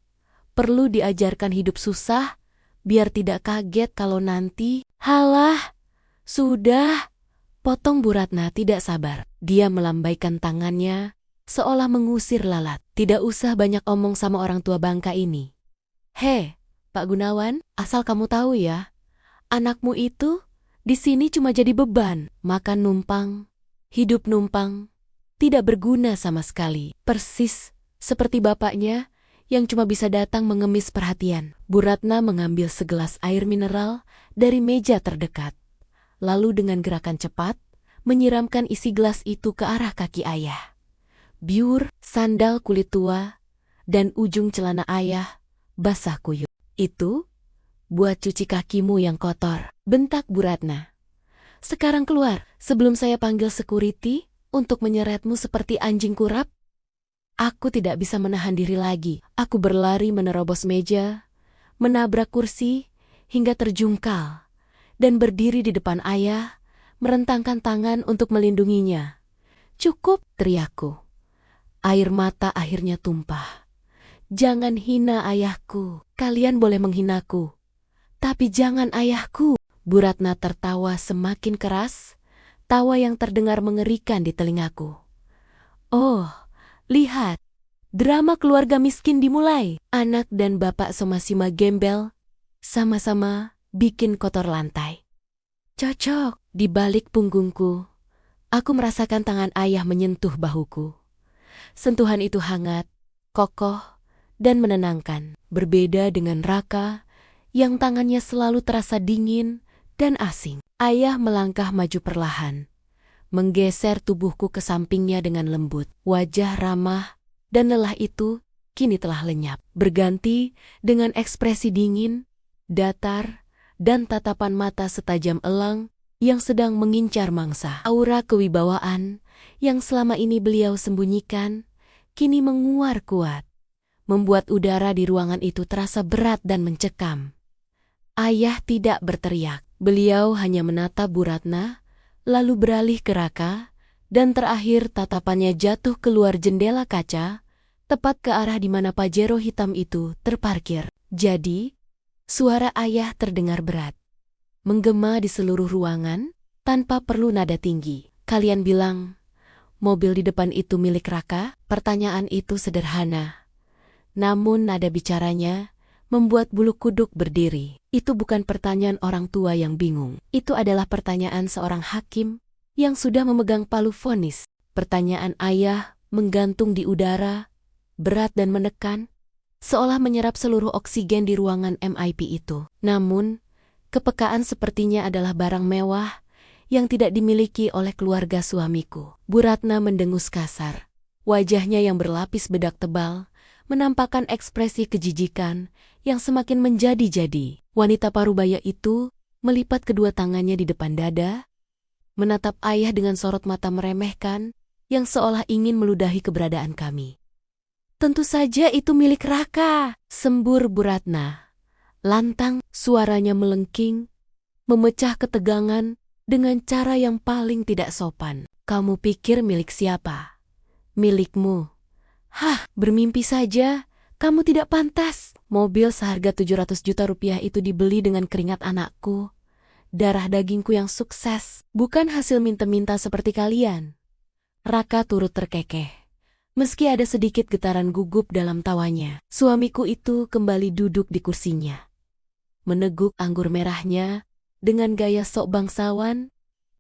Perlu diajarkan hidup susah, biar tidak kaget kalau nanti... Halah, sudah. Potong Bu Ratna tidak sabar. Dia melambaikan tangannya, seolah mengusir lalat. Tidak usah banyak omong sama orang tua bangka ini. He, Pak Gunawan, asal kamu tahu ya, anakmu itu di sini cuma jadi beban. Makan numpang, hidup numpang, tidak berguna sama sekali. Persis seperti bapaknya yang cuma bisa datang mengemis perhatian. Bu Ratna mengambil segelas air mineral dari meja terdekat, lalu dengan gerakan cepat menyiramkan isi gelas itu ke arah kaki ayah. Biur, sandal kulit tua, dan ujung celana ayah basah kuyup. Itu buat cuci kakimu yang kotor, bentak Bu Ratna. Sekarang keluar sebelum saya panggil security untuk menyeretmu seperti anjing kurap. Aku tidak bisa menahan diri lagi. Aku berlari menerobos meja, menabrak kursi, hingga terjungkal, dan berdiri di depan ayah, merentangkan tangan untuk melindunginya. Cukup, teriakku. Air mata akhirnya tumpah. Jangan hina ayahku. Kalian boleh menghinaku, tapi jangan ayahku. Bu Ratna tertawa semakin keras, tawa yang terdengar mengerikan di telingaku. Oh, lihat, drama keluarga miskin dimulai. Anak dan bapak Somasima gembel, sama-sama bikin kotor lantai. Cocok. Di balik punggungku, aku merasakan tangan ayah menyentuh bahuku. Sentuhan itu hangat, kokoh, dan menenangkan. Berbeda dengan Raka, yang tangannya selalu terasa dingin dan asing. Ayah melangkah maju perlahan, menggeser tubuhku ke sampingnya dengan lembut. Wajah ramah dan lelah itu kini telah lenyap, berganti dengan ekspresi dingin, datar, dan tatapan mata setajam elang yang sedang mengincar mangsa. Aura kewibawaan yang selama ini beliau sembunyikan kini menguar kuat, membuat udara di ruangan itu terasa berat dan mencekam. Ayah tidak berteriak. Beliau hanya menatap Bu Ratna, lalu beralih ke Raka, dan terakhir tatapannya jatuh keluar jendela kaca, tepat ke arah di mana Pajero hitam itu terparkir. Jadi, suara ayah terdengar berat, menggema di seluruh ruangan tanpa perlu nada tinggi. Kalian bilang, mobil di depan itu milik Raka? Pertanyaan itu sederhana, namun nada bicaranya membuat bulu kuduk berdiri. Itu bukan pertanyaan orang tua yang bingung. Itu adalah pertanyaan seorang hakim yang sudah memegang palu vonis. Pertanyaan ayah menggantung di udara, berat dan menekan, seolah menyerap seluruh oksigen di ruangan MIP itu. Namun, kepekaan sepertinya adalah barang mewah yang tidak dimiliki oleh keluarga suamiku. Bu Ratna mendengus kasar. Wajahnya yang berlapis bedak tebal menampakkan ekspresi kejijikan yang semakin menjadi-jadi. Wanita parubaya itu melipat kedua tangannya di depan dada, menatap ayah dengan sorot mata meremehkan yang seolah ingin meludahi keberadaan kami. Tentu saja itu milik Raka, sembur Bu Ratna. Lantang, suaranya melengking, memecah ketegangan dengan cara yang paling tidak sopan. Kamu pikir milik siapa? Milikmu. Hah, bermimpi saja. Kamu tidak pantas. Mobil seharga 700 juta rupiah itu dibeli dengan keringat anakku. Darah dagingku yang sukses, bukan hasil minta-minta seperti kalian. Raka turut terkekeh. Meski ada sedikit getaran gugup dalam tawanya, suamiku itu kembali duduk di kursinya. Meneguk anggur merahnya dengan gaya sok bangsawan,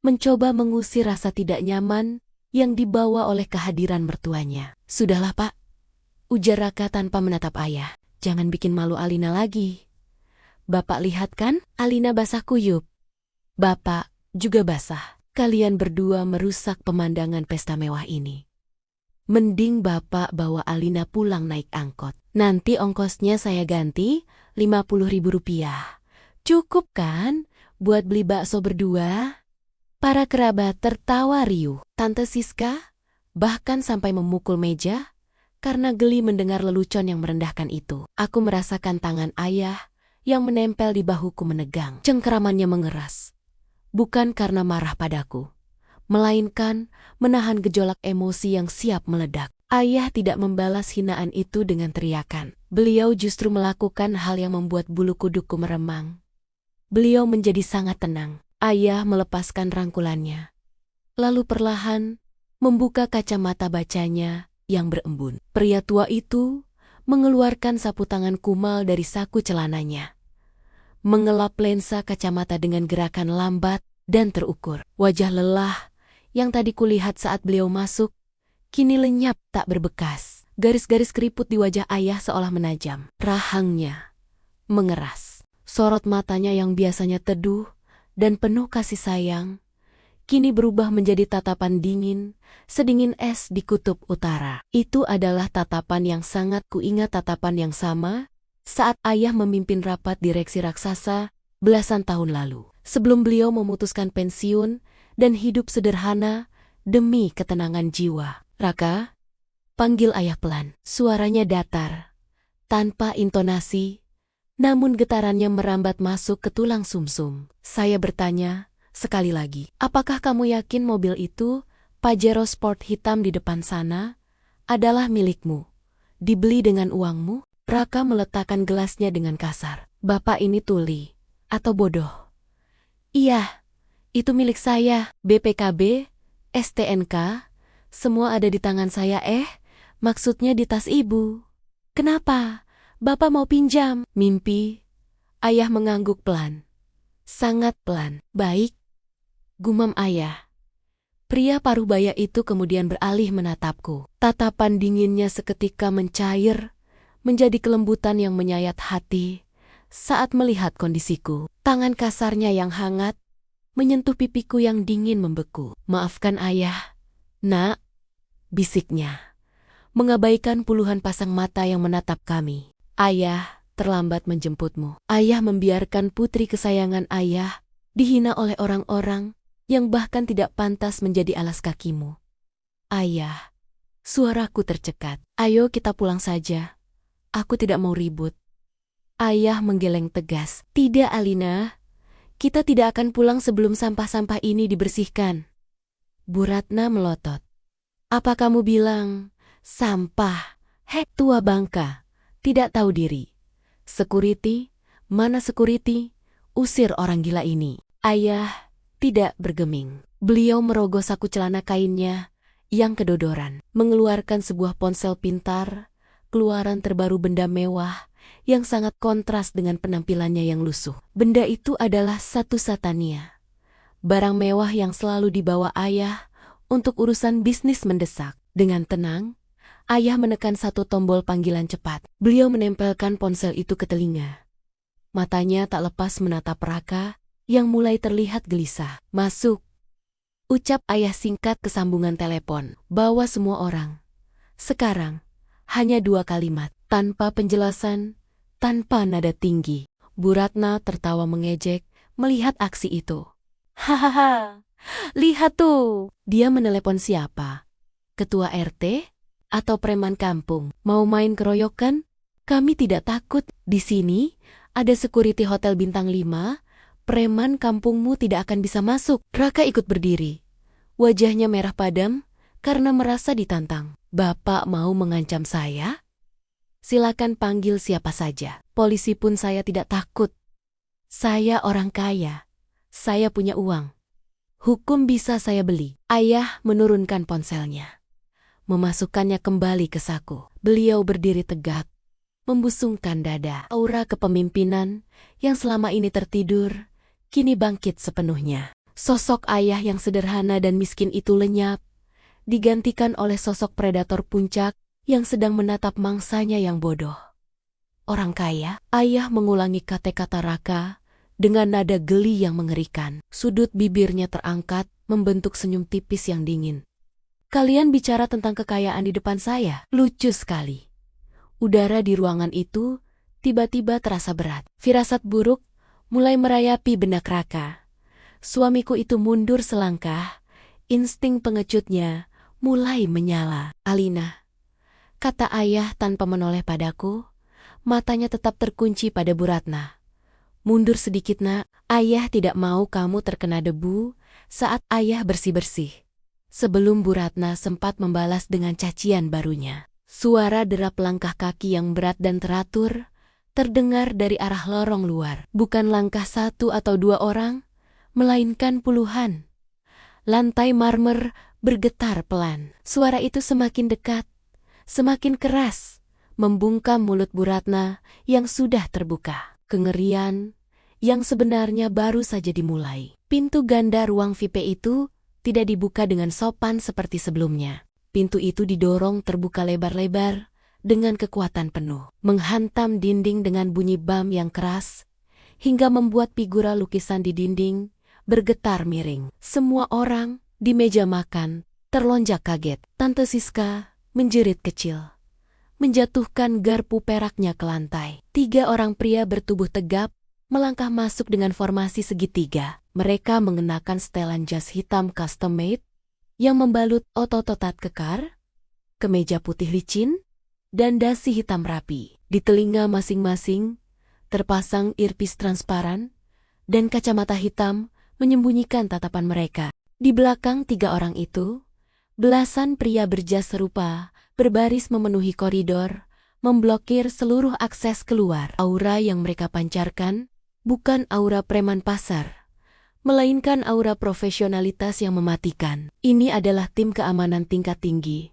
mencoba mengusir rasa tidak nyaman yang dibawa oleh kehadiran mertuanya. Sudahlah Pak, ujar Raka tanpa menatap ayah. Jangan bikin malu Alina lagi. Bapak lihat kan, Alina basah kuyup. Bapak juga basah. Kalian berdua merusak pemandangan pesta mewah ini. Mending Bapak bawa Alina pulang naik angkot. Nanti ongkosnya saya ganti 50.000 rupiah. Cukup kan buat beli bakso berdua? Para kerabat tertawa riuh. Tante Siska bahkan sampai memukul meja karena geli mendengar lelucon yang merendahkan itu. Aku merasakan tangan ayah yang menempel di bahuku menegang. Cengkeramannya mengeras. Bukan karena marah padaku, melainkan menahan gejolak emosi yang siap meledak. Ayah tidak membalas hinaan itu dengan teriakan. Beliau justru melakukan hal yang membuat bulu kudukku meremang. Beliau menjadi sangat tenang. Ayah melepaskan rangkulannya. Lalu perlahan membuka kacamata bacanya yang berembun. Pria tua itu mengeluarkan sapu tangan kumal dari saku celananya. Mengelap lensa kacamata dengan gerakan lambat dan terukur. Wajah lelah yang tadi kulihat saat beliau masuk, kini lenyap tak berbekas. Garis-garis keriput di wajah ayah seolah menajam. Rahangnya mengeras. Sorot matanya yang biasanya teduh dan penuh kasih sayang, kini berubah menjadi tatapan dingin, sedingin es di kutub utara. Itu adalah tatapan yang sangat kuingat, tatapan yang sama saat ayah memimpin rapat direksi raksasa belasan tahun lalu. Sebelum beliau memutuskan pensiun dan hidup sederhana demi ketenangan jiwa. Raka, panggil ayah pelan. Suaranya datar, tanpa intonasi, namun getarannya merambat masuk ke tulang sumsum. Saya bertanya sekali lagi, apakah kamu yakin mobil itu, Pajero Sport hitam di depan sana, adalah milikmu? Dibeli dengan uangmu? Raka meletakkan gelasnya dengan kasar. Bapak ini tuli atau bodoh? Iya, itu milik saya. BPKB, STNK, semua ada di tangan saya. Maksudnya di tas ibu. Kenapa? Bapak mau pinjam? Mimpi. Ayah mengangguk pelan. Sangat pelan. Baik, gumam ayah. Pria parubaya itu kemudian beralih menatapku. Tatapan dinginnya seketika mencair, menjadi kelembutan yang menyayat hati saat melihat kondisiku. Tangan kasarnya yang hangat menyentuh pipiku yang dingin membeku. Maafkan ayah, nak, bisiknya, mengabaikan puluhan pasang mata yang menatap kami. Ayah terlambat menjemputmu. Ayah membiarkan putri kesayangan ayah dihina oleh orang-orang yang bahkan tidak pantas menjadi alas kakimu. Ayah, suaraku tercekat. Ayo kita pulang saja. Aku tidak mau ribut. Ayah menggeleng tegas. Tidak Alina, kita tidak akan pulang sebelum sampah-sampah ini dibersihkan. Bu Ratna melotot. Apa kamu bilang sampah? Hek, tua bangka, tidak tahu diri. Security, mana security? Usir orang gila ini. Ayah tidak bergeming. Beliau merogoh saku celana kainnya yang kedodoran, mengeluarkan sebuah ponsel pintar, keluaran terbaru benda mewah yang sangat kontras dengan penampilannya yang lusuh. Benda itu adalah satu Satania, barang mewah yang selalu dibawa ayah untuk urusan bisnis mendesak. Dengan tenang, ayah menekan satu tombol panggilan cepat. Beliau menempelkan ponsel itu ke telinga. Matanya tak lepas menatap Raka yang mulai terlihat gelisah. "Masuk," ucap ayah singkat ke sambungan telepon. "Bawa semua orang." Sekarang, hanya 2 kalimat, tanpa penjelasan, tanpa nada tinggi. Bu Ratna tertawa mengejek melihat aksi itu. "Hahaha, lihat tuh." Dia menelepon siapa? Ketua RT? Atau preman kampung? Mau main keroyokan? Kami tidak takut. Di sini ada security hotel bintang 5. Preman kampungmu tidak akan bisa masuk. Raka ikut berdiri. Wajahnya merah padam karena merasa ditantang. "Bapak mau mengancam saya? Silakan panggil siapa saja. Polisi pun saya tidak takut. Saya orang kaya. Saya punya uang. Hukum bisa saya beli." Ayah menurunkan ponselnya, memasukkannya kembali ke saku. Beliau berdiri tegak, membusungkan dada. Aura kepemimpinan yang selama ini tertidur, kini bangkit sepenuhnya. Sosok ayah yang sederhana dan miskin itu lenyap, digantikan oleh sosok predator puncak yang sedang menatap mangsanya yang bodoh. "Orang kaya?" Ayah mengulangi kata-kata Raka dengan nada geli yang mengerikan. Sudut bibirnya terangkat, membentuk senyum tipis yang dingin. "Kalian bicara tentang kekayaan di depan saya? Lucu sekali." Udara di ruangan itu tiba-tiba terasa berat. Firasat buruk mulai merayapi benak Raka. Suamiku itu mundur selangkah, insting pengecutnya mulai menyala. "Alina," kata ayah tanpa menoleh padaku, matanya tetap terkunci pada Bu Ratna. "Mundur sedikit, nak. Ayah tidak mau kamu terkena debu saat ayah bersih-bersih." Sebelum Bu Ratna sempat membalas dengan cacian barunya. Suara derap langkah kaki yang berat dan teratur terdengar dari arah lorong luar. Bukan langkah 1 atau 2 orang, melainkan puluhan. Lantai marmer bergetar pelan. Suara itu semakin dekat, semakin keras, membungkam mulut Bu Ratna yang sudah terbuka. Kengerian yang sebenarnya baru saja dimulai. Pintu ganda ruang VIP itu tidak dibuka dengan sopan seperti sebelumnya. Pintu itu didorong terbuka lebar-lebar dengan kekuatan penuh, menghantam dinding dengan bunyi bam yang keras, hingga membuat figura lukisan di dinding bergetar miring. Semua orang di meja makan terlonjak kaget. Tante Siska menjerit kecil, menjatuhkan garpu peraknya ke lantai. 3 orang pria bertubuh tegap melangkah masuk dengan formasi segitiga. Mereka mengenakan setelan jas hitam custom made yang membalut otot-otot kekar, kemeja putih licin, dan dasi hitam rapi. Di telinga masing-masing terpasang earpiece transparan, dan kacamata hitam menyembunyikan tatapan mereka. Di belakang 3 orang itu, belasan pria berjas serupa berbaris memenuhi koridor, memblokir seluruh akses keluar. Aura yang mereka pancarkan bukan aura preman pasar, melainkan aura profesionalitas yang mematikan. Ini adalah tim keamanan tingkat tinggi,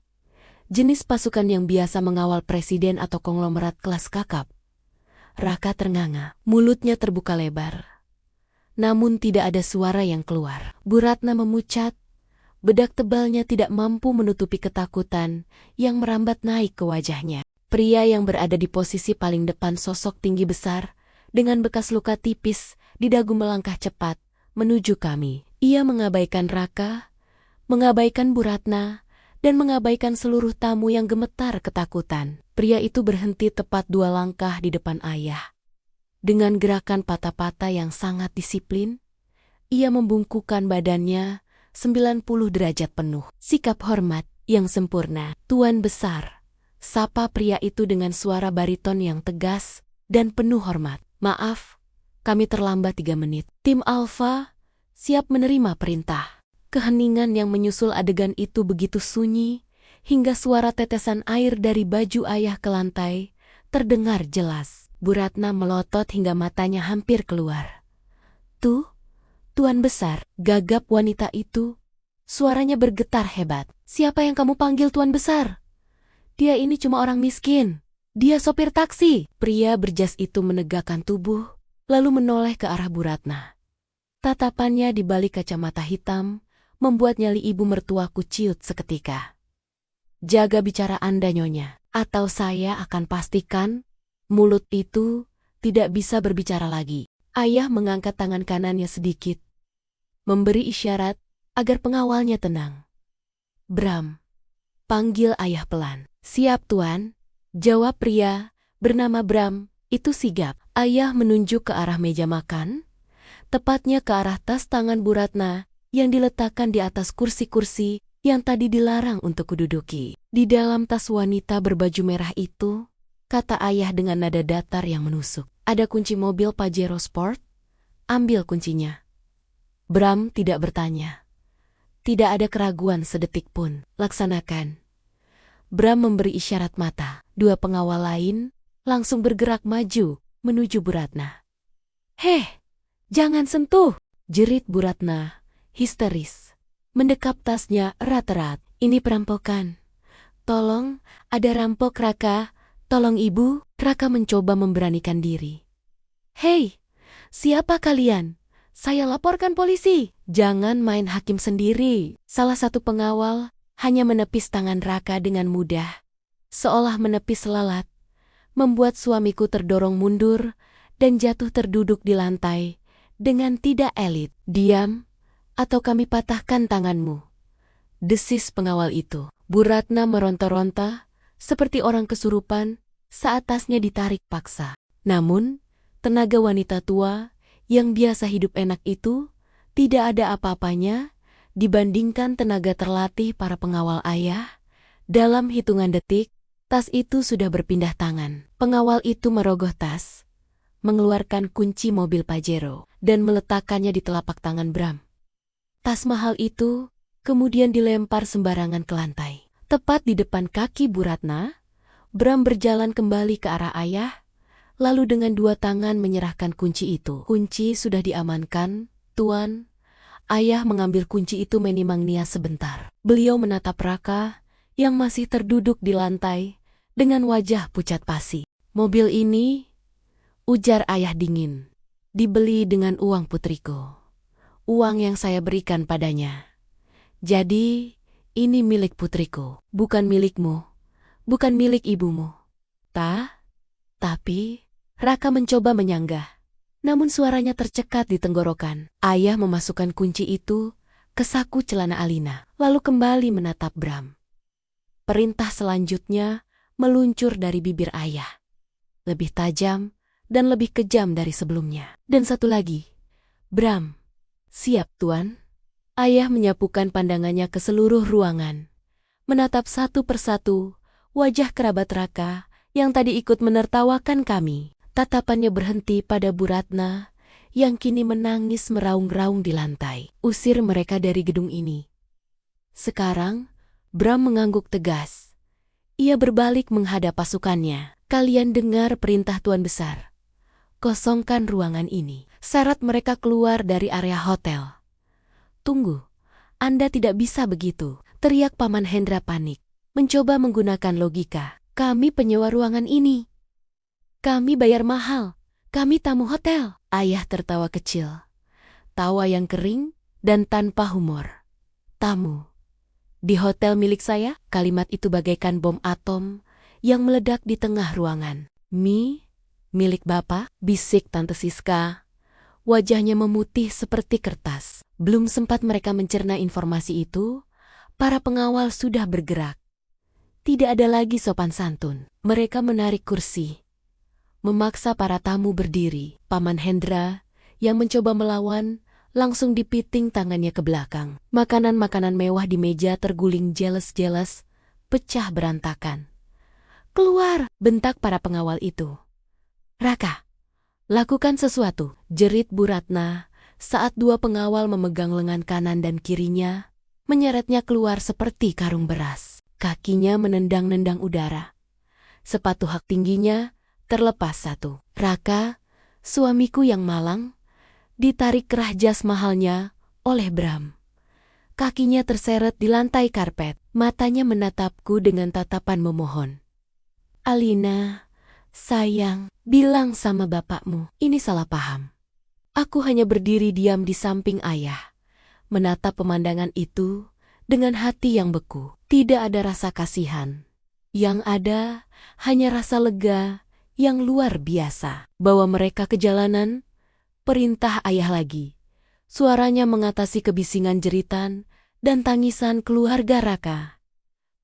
jenis pasukan yang biasa mengawal presiden atau konglomerat kelas kakap. Raka ternganga, mulutnya terbuka lebar, namun tidak ada suara yang keluar. Bu Ratna memucat, bedak tebalnya tidak mampu menutupi ketakutan yang merambat naik ke wajahnya. Pria yang berada di posisi paling depan sosok tinggi besar, dengan bekas luka tipis di dagu melangkah cepat menuju kami. Ia mengabaikan Raka, mengabaikan Bu Ratna, dan mengabaikan seluruh tamu yang gemetar ketakutan. Pria itu berhenti tepat 2 langkah di depan ayah. Dengan gerakan patah-patah yang sangat disiplin, ia membungkukkan badannya 90 derajat penuh. Sikap hormat yang sempurna. "Tuan besar," sapa pria itu dengan suara bariton yang tegas dan penuh hormat. "Maaf, kami terlambat 3 menit. Tim Alpha siap menerima perintah." Keheningan yang menyusul adegan itu begitu sunyi, hingga suara tetesan air dari baju ayah ke lantai terdengar jelas. Bu Ratna melotot hingga matanya hampir keluar. "Tuh, Tuan besar," gagap wanita itu. Suaranya bergetar hebat. "Siapa yang kamu panggil Tuan besar? Dia ini cuma orang miskin. Dia sopir taksi." Pria berjas itu menegakkan tubuh, lalu menoleh ke arah Bu Ratna. Tatapannya di balik kacamata hitam membuat nyali ibu mertuaku ciut seketika. Jaga bicara Anda, Nyonya, atau saya akan pastikan mulut itu tidak bisa berbicara lagi. Ayah mengangkat tangan kanannya sedikit, memberi isyarat agar pengawalnya tenang. Bram, panggil ayah pelan. Siap, Tuan, jawab pria bernama Bram itu sigap. Ayah menunjuk ke arah meja makan, tepatnya ke arah tas tangan Bu Ratna yang diletakkan di atas kursi-kursi yang tadi dilarang untuk kududuki. Di dalam tas wanita berbaju merah itu, kata ayah dengan nada datar yang menusuk, ada kunci mobil Pajero Sport? Ambil kuncinya. Bram tidak bertanya. Tidak ada keraguan sedetik pun. Laksanakan. Bram memberi isyarat mata. Dua pengawal lain langsung bergerak maju menuju Bu Ratna. Heh, jangan sentuh, jerit Bu Ratna histeris, mendekap tasnya erat-erat. Ini perampokan. Tolong, ada rampok, Raka. Tolong ibu. Raka mencoba memberanikan diri. Hei, siapa kalian? Saya laporkan polisi. Jangan main hakim sendiri. Salah satu pengawal hanya menepis tangan Raka dengan mudah, seolah menepis lalat, membuat suamiku terdorong mundur dan jatuh terduduk di lantai dengan tidak elit. Diam, atau kami patahkan tanganmu, desis pengawal itu. Bu Ratna meronta-ronta seperti orang kesurupan saat tasnya ditarik paksa. Namun, tenaga wanita tua yang biasa hidup enak itu tidak ada apa-apanya dibandingkan tenaga terlatih para pengawal ayah. Dalam hitungan detik, tas itu sudah berpindah tangan. Pengawal itu merogoh tas, mengeluarkan kunci mobil Pajero, dan meletakkannya di telapak tangan Bram. Tas mahal itu kemudian dilempar sembarangan ke lantai. Tepat di depan kaki Bu Ratna, Bram berjalan kembali ke arah ayah, lalu dengan dua tangan menyerahkan kunci itu. Kunci sudah diamankan, Tuan. Ayah mengambil kunci itu menimang Nia sebentar. Beliau menatap Raka yang masih terduduk di lantai dengan wajah pucat pasi. Mobil ini, ujar ayah dingin, dibeli dengan uang putriku. Uang yang saya berikan padanya. Jadi, ini milik putriku, bukan milikmu, bukan milik ibumu. Tapi, Raka mencoba menyanggah. Namun suaranya tercekat di tenggorokan. Ayah memasukkan kunci itu ke saku celana Alina, lalu kembali menatap Bram. Perintah selanjutnya meluncur dari bibir ayah. Lebih tajam dan lebih kejam dari sebelumnya. Dan satu lagi, Bram. Siap, Tuan. Ayah menyapukan pandangannya ke seluruh ruangan, menatap satu persatu wajah kerabat Raka yang tadi ikut menertawakan kami. Tatapannya berhenti pada Bu Ratna yang kini menangis meraung-raung di lantai. Usir mereka dari gedung ini. Sekarang, Bram mengangguk tegas. Ia berbalik menghadap pasukannya. Kalian dengar perintah Tuan Besar. Kosongkan ruangan ini. Syarat mereka keluar dari area hotel. Tunggu, Anda tidak bisa begitu, teriak Paman Hendra panik. Mencoba menggunakan logika. Kami penyewa ruangan ini. Kami bayar mahal. Kami tamu hotel. Ayah tertawa kecil. Tawa yang kering dan tanpa humor. Tamu. Di hotel milik saya, kalimat itu bagaikan bom atom yang meledak di tengah ruangan. Milik Bapak, bisik Tante Siska. Wajahnya memutih seperti kertas. Belum sempat mereka mencerna informasi itu, para pengawal sudah bergerak. Tidak ada lagi sopan santun. Mereka menarik kursi, memaksa para tamu berdiri. Paman Hendra yang mencoba melawan langsung dipiting tangannya ke belakang. Makanan-makanan mewah di meja terguling jeles-jeles, pecah berantakan. Keluar, bentak para pengawal itu. Raka, lakukan sesuatu, jerit Bu Ratna saat dua pengawal memegang lengan kanan dan kirinya, menyeretnya keluar seperti karung beras. Kakinya menendang-nendang udara. Sepatu hak tingginya terlepas satu. Raka, suamiku yang malang, ditarik kerah jas mahalnya oleh Bram. Kakinya terseret di lantai karpet. Matanya menatapku dengan tatapan memohon. Alina, sayang, bilang sama bapakmu, ini salah paham. Aku hanya berdiri diam di samping ayah, menatap pemandangan itu dengan hati yang beku. Tidak ada rasa kasihan. Yang ada hanya rasa lega yang luar biasa. Bawa mereka ke jalanan, perintah ayah lagi. Suaranya mengatasi kebisingan jeritan dan tangisan keluarga Raka.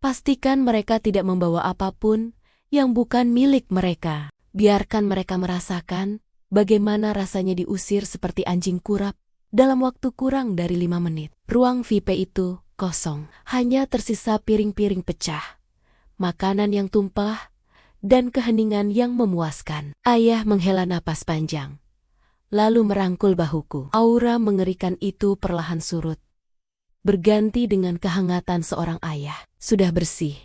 Pastikan mereka tidak membawa apapun yang bukan milik mereka. Biarkan mereka merasakan bagaimana rasanya diusir seperti anjing kurap dalam waktu kurang dari 5 menit. Ruang VIP itu kosong. Hanya tersisa piring-piring pecah, makanan yang tumpah, dan keheningan yang memuaskan. Ayah menghela napas panjang, lalu merangkul bahuku. Aura mengerikan itu perlahan surut, berganti dengan kehangatan seorang ayah. Sudah bersih,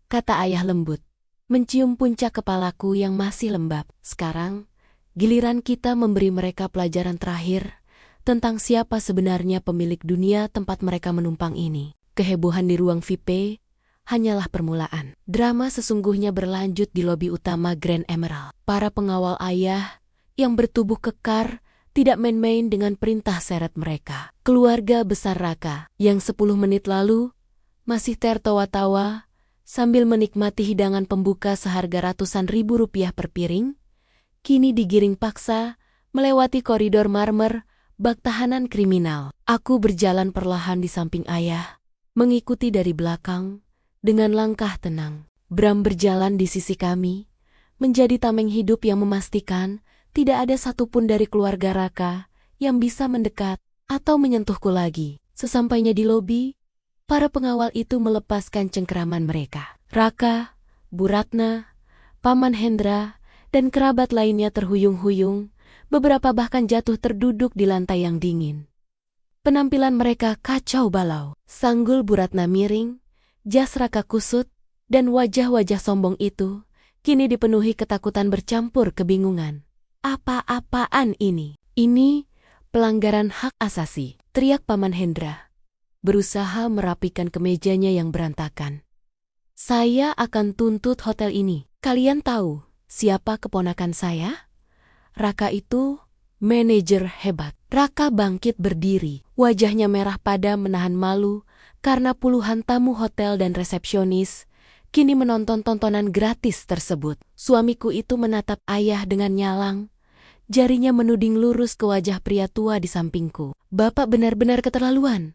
kata ayah lembut, mencium puncak kepalaku yang masih lembab. Sekarang, giliran kita memberi mereka pelajaran terakhir tentang siapa sebenarnya pemilik dunia tempat mereka menumpang ini. Kehebohan di ruang VIP hanyalah permulaan. Drama sesungguhnya berlanjut di lobi utama Grand Emerald. Para pengawal ayah yang bertubuh kekar tidak main-main dengan perintah seret mereka. Keluarga besar Raka yang 10 menit lalu masih tertawa-tawa sambil menikmati hidangan pembuka seharga ratusan ribu rupiah per piring, kini digiring paksa melewati koridor marmer bak tahanan kriminal. Aku berjalan perlahan di samping ayah, mengikuti dari belakang dengan langkah tenang. Bram berjalan di sisi kami, menjadi tameng hidup yang memastikan tidak ada satupun dari keluarga Raka yang bisa mendekat atau menyentuhku lagi. Sesampainya di lobi, para pengawal itu melepaskan cengkeraman mereka. Raka, Bu Ratna, Paman Hendra, dan kerabat lainnya terhuyung-huyung, beberapa bahkan jatuh terduduk di lantai yang dingin. Penampilan mereka kacau balau. Sanggul Bu Ratna miring, jas Raka kusut, dan wajah-wajah sombong itu kini dipenuhi ketakutan bercampur kebingungan. Apa-apaan ini? Ini pelanggaran hak asasi, teriak Paman Hendra, berusaha merapikan kemejanya yang berantakan. Saya akan tuntut hotel ini. Kalian tahu siapa keponakan saya? Raka itu manajer hebat. Raka bangkit berdiri, wajahnya merah padam menahan malu karena puluhan tamu hotel dan resepsionis kini menonton tontonan gratis tersebut. Suamiku itu menatap ayah dengan nyalang, jarinya menuding lurus ke wajah pria tua di sampingku. Bapak benar-benar keterlaluan,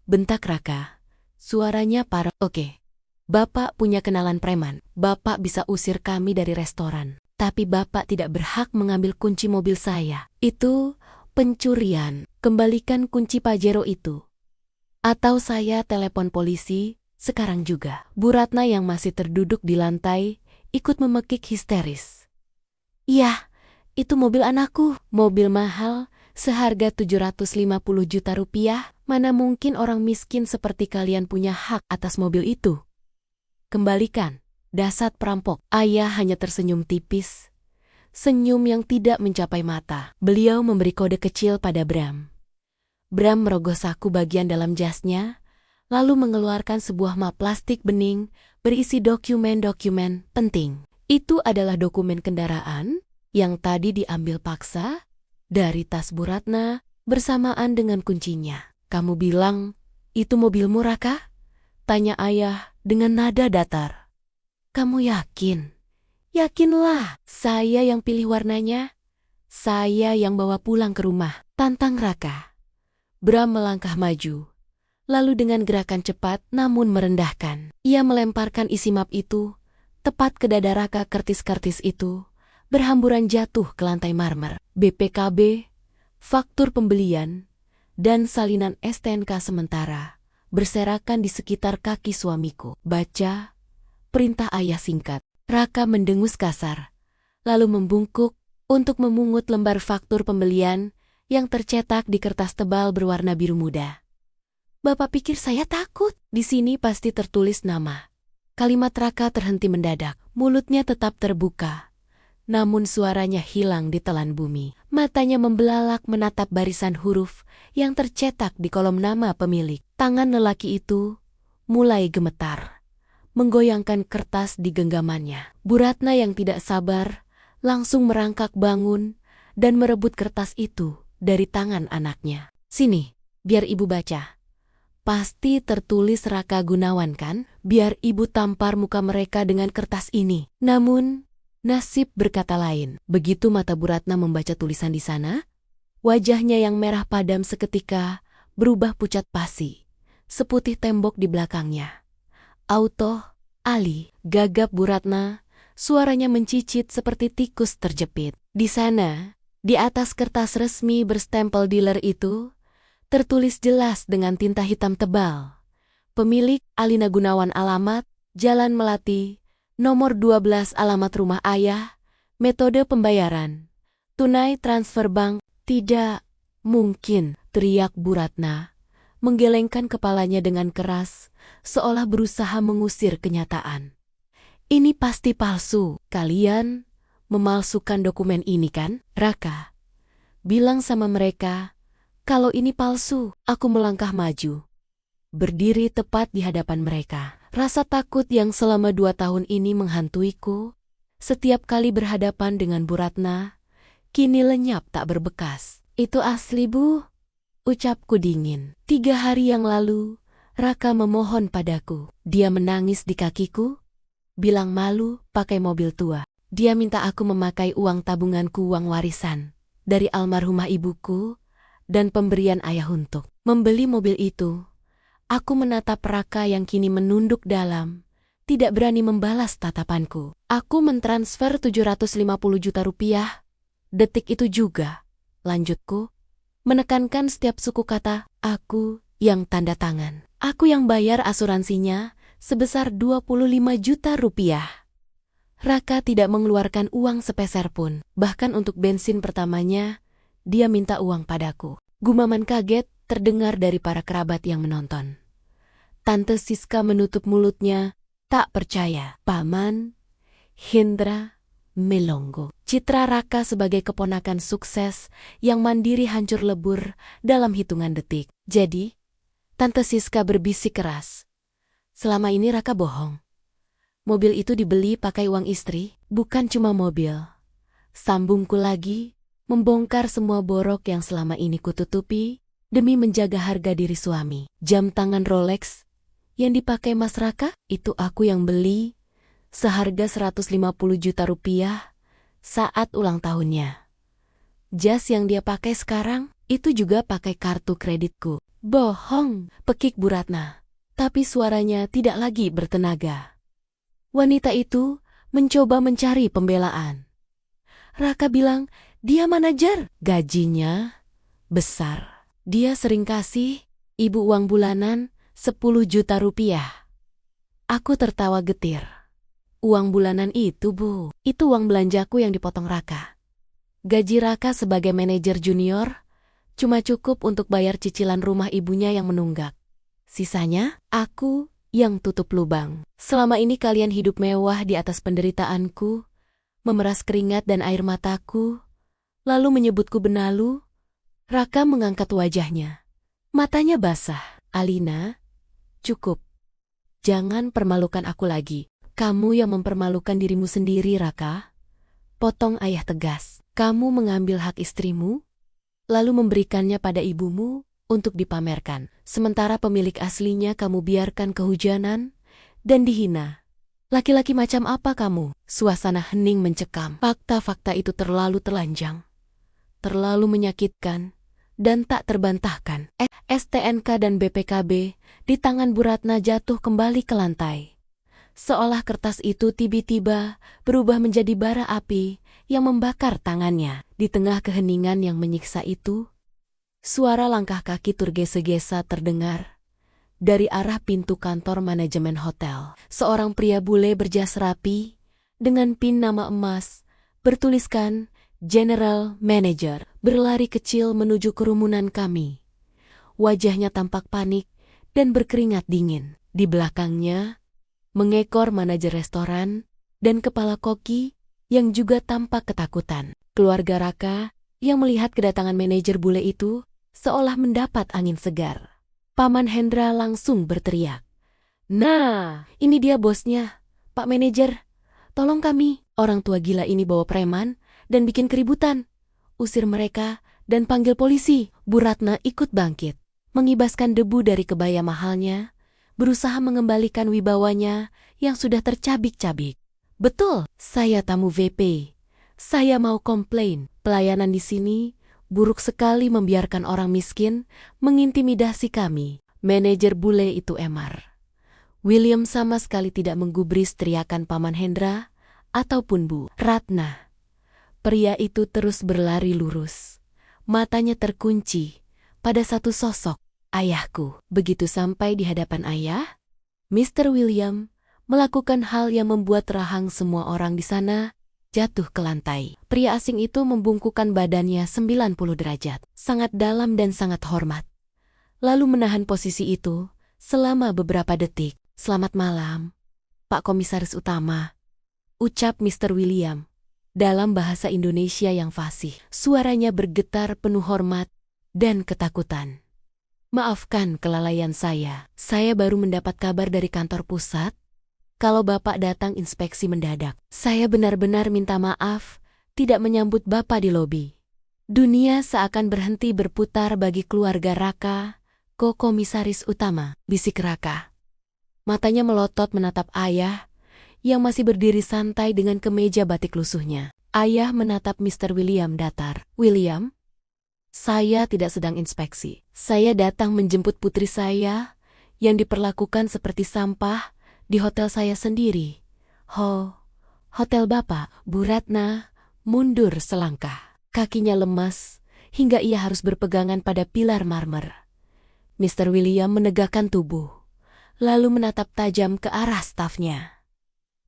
bentak Raka. Suaranya parah. Oke, Bapak punya kenalan preman. Bapak bisa usir kami dari restoran. Tapi Bapak tidak berhak mengambil kunci mobil saya. Itu pencurian. Kembalikan kunci Pajero itu. Atau saya telepon polisi sekarang juga. Bu Ratna yang masih terduduk di lantai ikut memekik histeris. Iya, itu mobil anakku. Mobil mahal seharga 750 juta rupiah. Mana mungkin orang miskin seperti kalian punya hak atas mobil itu? Kembalikan. Dasar perampok. Ayah hanya tersenyum tipis, senyum yang tidak mencapai mata. Beliau memberi kode kecil pada Bram. Bram merogoh saku bagian dalam jasnya, lalu mengeluarkan sebuah map plastik bening berisi dokumen-dokumen penting. Itu adalah dokumen kendaraan yang tadi diambil paksa dari tas Bu Ratna bersamaan dengan kuncinya. Kamu bilang itu mobilmu, Raka? Tanya ayah dengan nada datar. Kamu yakin? Yakinlah, saya yang pilih warnanya. Saya yang bawa pulang ke rumah, tantang Raka. Bram melangkah maju, lalu dengan gerakan cepat namun merendahkan, ia melemparkan isi map itu tepat ke dada Raka. Kertis-kertis itu berhamburan jatuh ke lantai marmer. BPKB, faktur pembelian, dan salinan STNK sementara berserakan di sekitar kaki suamiku. Baca, perintah ayah singkat. Raka mendengus kasar, lalu membungkuk untuk memungut lembar faktur pembelian yang tercetak di kertas tebal berwarna biru muda. Bapak pikir saya takut? Di sini pasti tertulis nama. Kalimat Raka terhenti mendadak, mulutnya tetap terbuka, namun suaranya hilang di telan bumi. Matanya membelalak menatap barisan huruf yang tercetak di kolom nama pemilik. Tangan lelaki itu mulai gemetar, menggoyangkan kertas di genggamannya. Bu Ratna yang tidak sabar langsung merangkak bangun dan merebut kertas itu dari tangan anaknya. Sini, Biar ibu baca. Pasti tertulis Raka Gunawan kan? Biar ibu tampar muka mereka dengan kertas ini. Namun, nasib berkata lain. Begitu mata Bu Ratna membaca tulisan di sana, wajahnya yang merah padam seketika berubah pucat pasi, seputih tembok di belakangnya. Auto, Ali, gagap Bu Ratna, suaranya mencicit seperti tikus terjepit. Di sana, di atas kertas resmi berstempel dealer itu, tertulis jelas dengan tinta hitam tebal. Pemilik Alina Gunawan, alamat Jalan Melati, nomor 12, alamat rumah ayah, metode pembayaran tunai transfer bank. Tidak mungkin, teriak Bu Ratna, menggelengkan kepalanya dengan keras, seolah berusaha mengusir kenyataan. Ini pasti palsu. Kalian memalsukan dokumen ini kan? Raka, bilang sama mereka kalau ini palsu. Aku melangkah maju, berdiri tepat di hadapan mereka. Rasa takut yang selama 2 tahun ini menghantuiku, setiap kali berhadapan dengan Bu Ratna, kini lenyap tak berbekas. Itu asli, Bu, ucapku dingin. 3 hari yang lalu, Raka memohon padaku. Dia menangis di kakiku, bilang malu pakai mobil tua. Dia minta aku memakai uang tabunganku, uang warisan dari almarhumah ibuku, dan pemberian ayah untuk membeli mobil itu. Aku menatap Raka yang kini menunduk dalam, tidak berani membalas tatapanku. Aku mentransfer 750 juta rupiah. Detik itu juga, lanjutku, menekankan setiap suku kata. Aku yang tanda tangan. Aku yang bayar asuransinya sebesar 25 juta rupiah. Raka tidak mengeluarkan uang sepeser pun. Bahkan untuk bensin pertamanya, dia minta uang padaku. Gumaman kaget terdengar dari para kerabat yang menonton. Tante Siska menutup mulutnya, tak percaya. Paman Hendra melongo. Citra Raka sebagai keponakan sukses yang mandiri hancur lebur dalam hitungan detik. Jadi, Tante Siska berbisik keras. Selama ini Raka bohong. Mobil itu dibeli pakai uang istri, bukan cuma mobil. Sambungku lagi, membongkar semua borok yang selama ini kututupi demi menjaga harga diri suami. Jam tangan Rolex yang dipakai Mas Raka, itu aku yang beli seharga 150 juta rupiah saat ulang tahunnya. Jas yang dia pakai sekarang, itu juga pakai kartu kreditku. Bohong, pekik Bu Ratna. Tapi suaranya tidak lagi bertenaga. Wanita itu mencoba mencari pembelaan. Raka bilang, dia manajer, gajinya besar. Dia sering kasih ibu uang bulanan 10 juta rupiah. Aku tertawa getir. Uang bulanan itu, Bu, itu uang belanjaku yang dipotong Raka. Gaji Raka sebagai manajer junior cuma cukup untuk bayar cicilan rumah ibunya yang menunggak. Sisanya, aku yang tutup lubang. Selama ini kalian hidup mewah di atas penderitaanku, memeras keringat dan air mataku, lalu menyebutku benalu. Raka mengangkat wajahnya. Matanya basah. Alina, cukup. Jangan permalukan aku lagi. Kamu yang mempermalukan dirimu sendiri, Raka. Potong ayah tegas. Kamu mengambil hak istrimu, lalu memberikannya pada ibumu untuk dipamerkan. Sementara pemilik aslinya kamu biarkan kehujanan dan dihina. Laki-laki macam apa kamu? Suasana hening mencekam. Fakta-fakta itu terlalu telanjang, terlalu menyakitkan, dan tak terbantahkan. STNK dan BPKB di tangan Bu Ratna jatuh kembali ke lantai. Seolah kertas itu tiba-tiba berubah menjadi bara api yang membakar tangannya. Di tengah keheningan yang menyiksa itu, suara langkah kaki tergesa-gesa terdengar dari arah pintu kantor manajemen hotel. Seorang pria bule berjas rapi dengan pin nama emas bertuliskan General Manager berlari kecil menuju kerumunan kami. Wajahnya tampak panik dan berkeringat dingin. Di belakangnya, mengekor manajer restoran dan kepala koki yang juga tampak ketakutan. Keluarga Raka yang melihat kedatangan manajer bule itu seolah mendapat angin segar. Paman Hendra langsung berteriak. Nah, ini dia bosnya, Pak Manajer. Tolong kami, orang tua gila ini bawa preman dan bikin keributan. Usir mereka dan panggil polisi. Bu Ratna ikut bangkit. mengibaskan debu dari kebaya mahalnya, berusaha mengembalikan wibawanya yang sudah tercabik-cabik. Betul, saya tamu VP. Saya mau komplain, pelayanan di sini buruk sekali, membiarkan orang miskin mengintimidasi kami. Manajer bule itu emar. William sama sekali tidak menggubris teriakan Paman Hendra ataupun Bu Ratna. Pria itu terus berlari lurus. Matanya terkunci pada satu sosok, ayahku. Begitu sampai di hadapan ayah, Mr. William melakukan hal yang membuat rahang semua orang di sana jatuh ke lantai. Pria asing itu membungkukkan badannya 90 derajat, sangat dalam dan sangat hormat. Lalu menahan posisi itu selama beberapa detik. "Selamat malam, Pak Komisaris Utama," ucap Mr. William dalam bahasa Indonesia yang fasih. Suaranya bergetar penuh hormat dan ketakutan. "Maafkan kelalaian saya baru mendapat kabar dari kantor pusat kalau Bapak datang inspeksi mendadak. Saya benar-benar minta maaf tidak menyambut Bapak di lobi." "Dunia seakan berhenti berputar bagi keluarga Raka, Komisaris Utama," bisik Raka. Matanya melotot menatap ayah yang masih berdiri santai dengan kemeja batik lusuhnya. Ayah menatap Mr. William datar. "William, saya tidak sedang inspeksi. Saya datang menjemput putri saya yang diperlakukan seperti sampah di hotel saya sendiri." Hotel Bapak?" Bu Ratna mundur selangkah. Kakinya lemas hingga ia harus berpegangan pada pilar marmer. Mr. William menegakkan tubuh, lalu menatap tajam ke arah stafnya.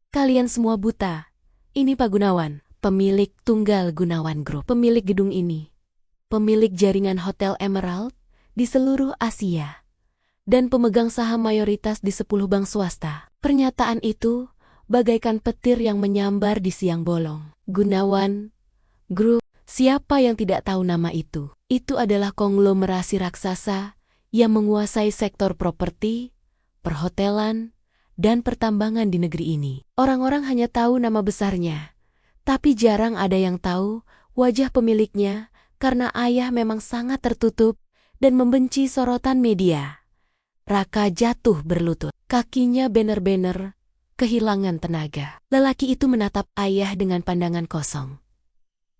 "Kalian semua buta. Ini Pak Gunawan, pemilik Tunggal Gunawan Group, pemilik gedung ini, pemilik jaringan Hotel Emerald di seluruh Asia, dan pemegang saham mayoritas di 10 bank swasta." Pernyataan itu bagaikan petir yang menyambar di siang bolong. Gunawan Group, siapa yang tidak tahu nama itu? Itu adalah konglomerasi raksasa yang menguasai sektor properti, perhotelan, dan pertambangan di negeri ini. Orang-orang hanya tahu nama besarnya, tapi jarang ada yang tahu wajah pemiliknya karena ayah memang sangat tertutup dan membenci sorotan media. Raka jatuh berlutut, kakinya benar-benar kehilangan tenaga. Lelaki itu menatap ayah dengan pandangan kosong.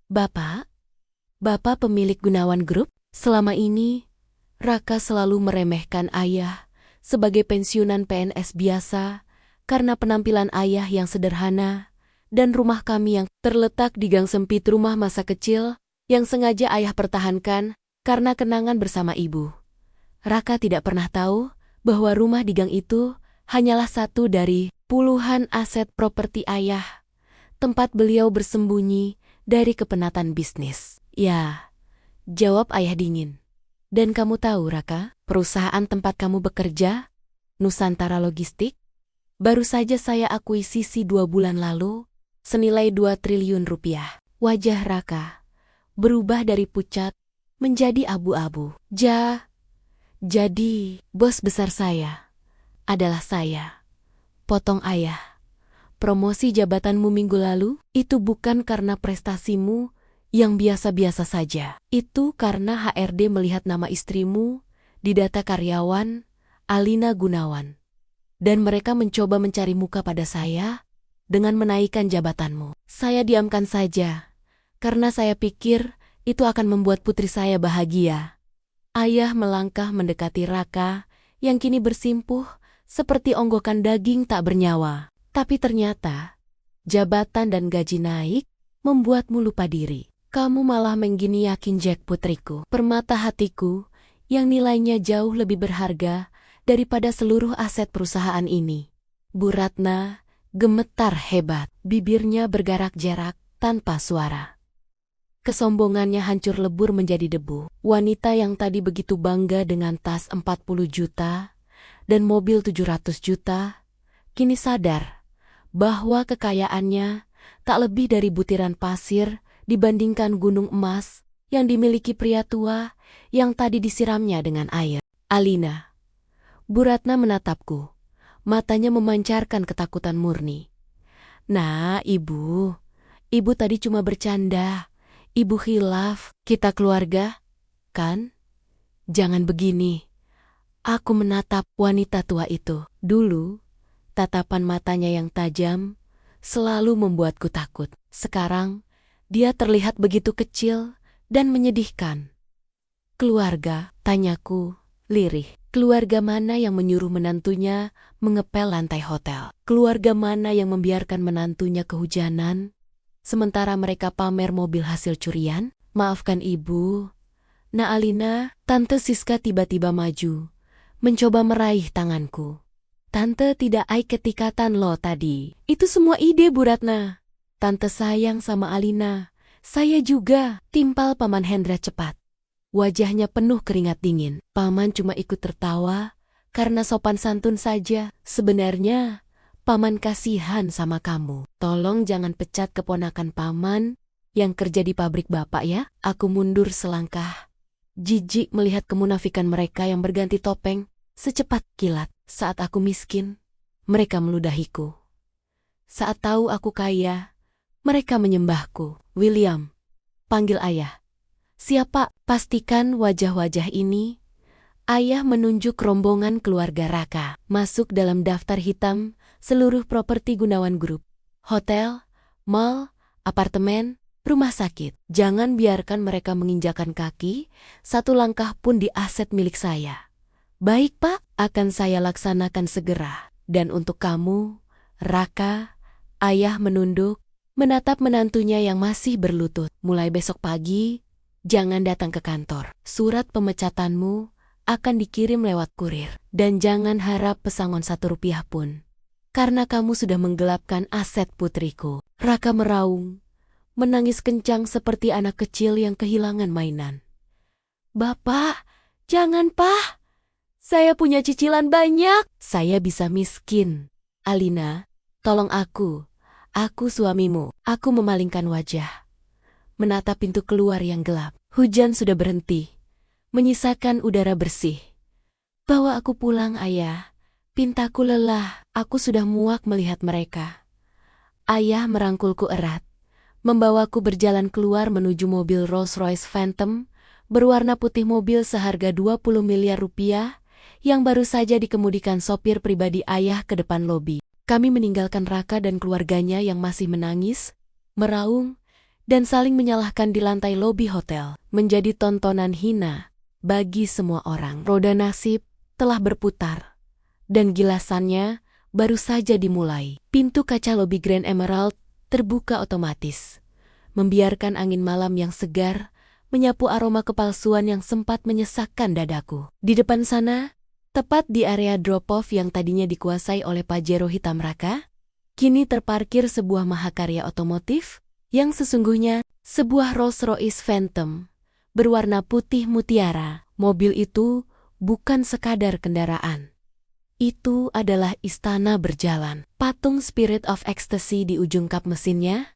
"Bapak? Bapak pemilik Gunawan Group?" Selama ini, Raka selalu meremehkan ayah sebagai pensiunan PNS biasa karena penampilan ayah yang sederhana dan rumah kami yang terletak di gang sempit rumah masa kecil yang sengaja ayah pertahankan karena kenangan bersama ibu. Raka tidak pernah tahu bahwa rumah di gang itu hanyalah satu dari puluhan aset properti ayah, tempat beliau bersembunyi dari kepenatan bisnis. "Ya," jawab ayah dingin. "Dan kamu tahu, Raka, perusahaan tempat kamu bekerja, Nusantara Logistik, baru saja saya akuisisi 2 bulan lalu, senilai 2 triliun rupiah." Wajah Raka berubah dari pucat menjadi abu-abu. Jadi, bos besar saya adalah saya," potong ayah. "Promosi jabatanmu minggu lalu itu bukan karena prestasimu yang biasa-biasa saja. Itu karena HRD melihat nama istrimu di data karyawan Alina Gunawan. Dan mereka mencoba mencari muka pada saya dengan menaikkan jabatanmu. Saya diamkan saja, karena saya pikir itu akan membuat putri saya bahagia." Ayah melangkah mendekati Raka yang kini bersimpuh seperti onggokan daging tak bernyawa. Tapi ternyata, jabatan dan gaji naik membuatmu lupa diri. Kamu malah menggini yakin Jack putriku, permata hatiku yang nilainya jauh lebih berharga daripada seluruh aset perusahaan ini. Bu Ratna gemetar hebat, bibirnya bergerak-gerak tanpa suara. Kesombongannya hancur lebur menjadi debu. Wanita yang tadi begitu bangga dengan tas 40 juta dan mobil 700 juta, kini sadar bahwa kekayaannya tak lebih dari butiran pasir dibandingkan gunung emas yang dimiliki pria tua yang tadi disiramnya dengan air. "Alina." Bu Ratna menatapku, matanya memancarkan ketakutan murni. "Nah, Ibu tadi cuma bercanda. Ibu khilaf, kita keluarga, kan? Jangan begini, Aku menatap wanita tua itu. Dulu, tatapan matanya yang tajam selalu membuatku takut. Sekarang, dia terlihat begitu kecil dan menyedihkan. Keluarga, tanyaku, lirih. Keluarga mana yang menyuruh menantunya mengepel lantai hotel? Keluarga mana yang membiarkan menantunya kehujanan, sementara mereka pamer mobil hasil curian? Maafkan ibu. Nak Alina, Tante Siska tiba-tiba maju, mencoba meraih tanganku. Tante tidak ketikatan lo tadi. Itu semua ide Bu Ratna. Tante sayang sama Alina. Saya juga, timpal Paman Hendra cepat. Wajahnya penuh keringat dingin. Paman cuma ikut tertawa karena sopan santun saja. Sebenarnya, Paman kasihan sama kamu. Tolong jangan pecat keponakan Paman yang kerja di pabrik Bapak ya. Aku mundur selangkah. Jijik melihat kemunafikan mereka yang berganti topeng secepat kilat. Saat aku miskin, mereka meludahiku. Saat tahu aku kaya, mereka menyembahku. William, panggil ayah. Siapa? Pastikan wajah-wajah ini. Ayah menunjuk rombongan keluarga Raka. Masuk dalam daftar hitam seluruh properti Gunawan Group. Hotel, mall, apartemen, rumah sakit. Jangan biarkan mereka menginjakan kaki satu langkah pun di aset milik saya. Baik Pak, akan saya laksanakan segera. Dan untuk kamu, Raka, ayah menunduk, menatap menantunya yang masih berlutut. Mulai besok pagi, jangan datang ke kantor. Surat pemecatanmu akan dikirim lewat kurir. Dan jangan harap pesangon 1 rupiah pun. Karena kamu sudah menggelapkan aset putriku. Raka meraung, menangis kencang seperti anak kecil yang kehilangan mainan. Bapak, jangan Pak. Saya punya cicilan banyak. Saya bisa miskin. Alina, tolong aku. Aku suamimu. Aku memalingkan wajah, menatap pintu keluar yang gelap. Hujan sudah berhenti, menyisakan udara bersih. Bawa aku pulang, ayah. Pintaku lelah. Aku sudah muak melihat mereka. Ayah merangkulku erat, membawaku berjalan keluar menuju mobil Rolls-Royce Phantom berwarna putih, mobil seharga 20 miliar rupiah yang baru saja dikemudikan sopir pribadi ayah ke depan lobi. Kami meninggalkan Raka dan keluarganya yang masih menangis, meraung, dan saling menyalahkan di lantai lobi hotel. Menjadi tontonan hina bagi semua orang. Roda nasib telah berputar, dan gilasannya baru saja dimulai. Pintu kaca lobi Grand Emerald terbuka otomatis, membiarkan angin malam yang segar menyapu aroma kepalsuan yang sempat menyesakkan dadaku. Di depan sana, tepat di area drop-off yang tadinya dikuasai oleh Pajero hitam Raka, kini terparkir sebuah mahakarya otomotif yang sesungguhnya sebuah Rolls-Royce Phantom berwarna putih mutiara. Mobil itu bukan sekadar kendaraan. Itu adalah istana berjalan. Patung Spirit of Ecstasy di ujung kap mesinnya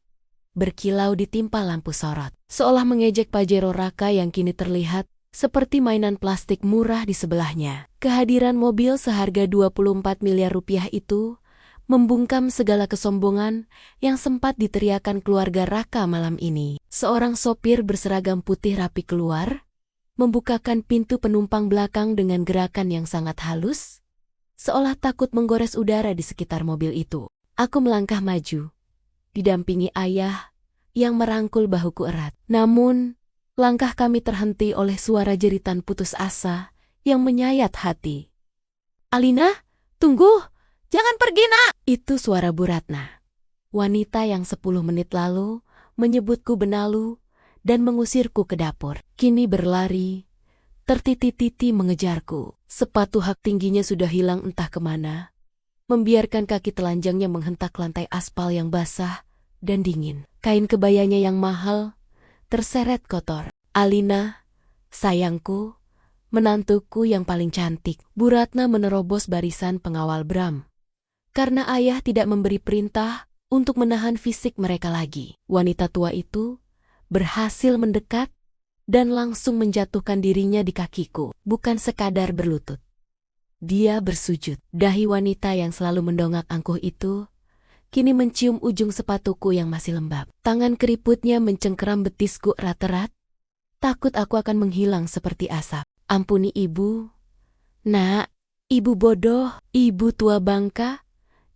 berkilau ditimpa lampu sorot, seolah mengejek Pajero Raka yang kini terlihat seperti mainan plastik murah di sebelahnya. Kehadiran mobil seharga 24 miliar rupiah itu membungkam segala kesombongan yang sempat diteriakan keluarga Raka malam ini. Seorang sopir berseragam putih rapi keluar, membukakan pintu penumpang belakang dengan gerakan yang sangat halus, seolah takut menggores udara di sekitar mobil itu. Aku melangkah maju, didampingi ayah yang merangkul bahuku erat. Namun, langkah kami terhenti oleh suara jeritan putus asa yang menyayat hati. Alina, tunggu! Jangan pergi, nak! Itu suara Bu Ratna, wanita yang 10 menit lalu menyebutku benalu dan mengusirku ke dapur. Kini berlari, tertiti-titi mengejarku. Sepatu hak tingginya sudah hilang entah kemana, membiarkan kaki telanjangnya menghentak lantai aspal yang basah dan dingin. Kain kebayanya yang mahal terseret kotor. Alina, sayangku, menantuku yang paling cantik. Bu Ratna menerobos barisan pengawal Bram. Karena ayah tidak memberi perintah untuk menahan fisik mereka lagi. Wanita tua itu berhasil mendekat dan langsung menjatuhkan dirinya di kakiku. Bukan sekadar berlutut. Dia bersujud. Dahi wanita yang selalu mendongak angkuh itu kini mencium ujung sepatuku yang masih lembab. Tangan keriputnya mencengkeram betisku erat-erat. Takut aku akan menghilang seperti asap. Ampuni ibu, Nak, ibu bodoh, ibu tua bangka,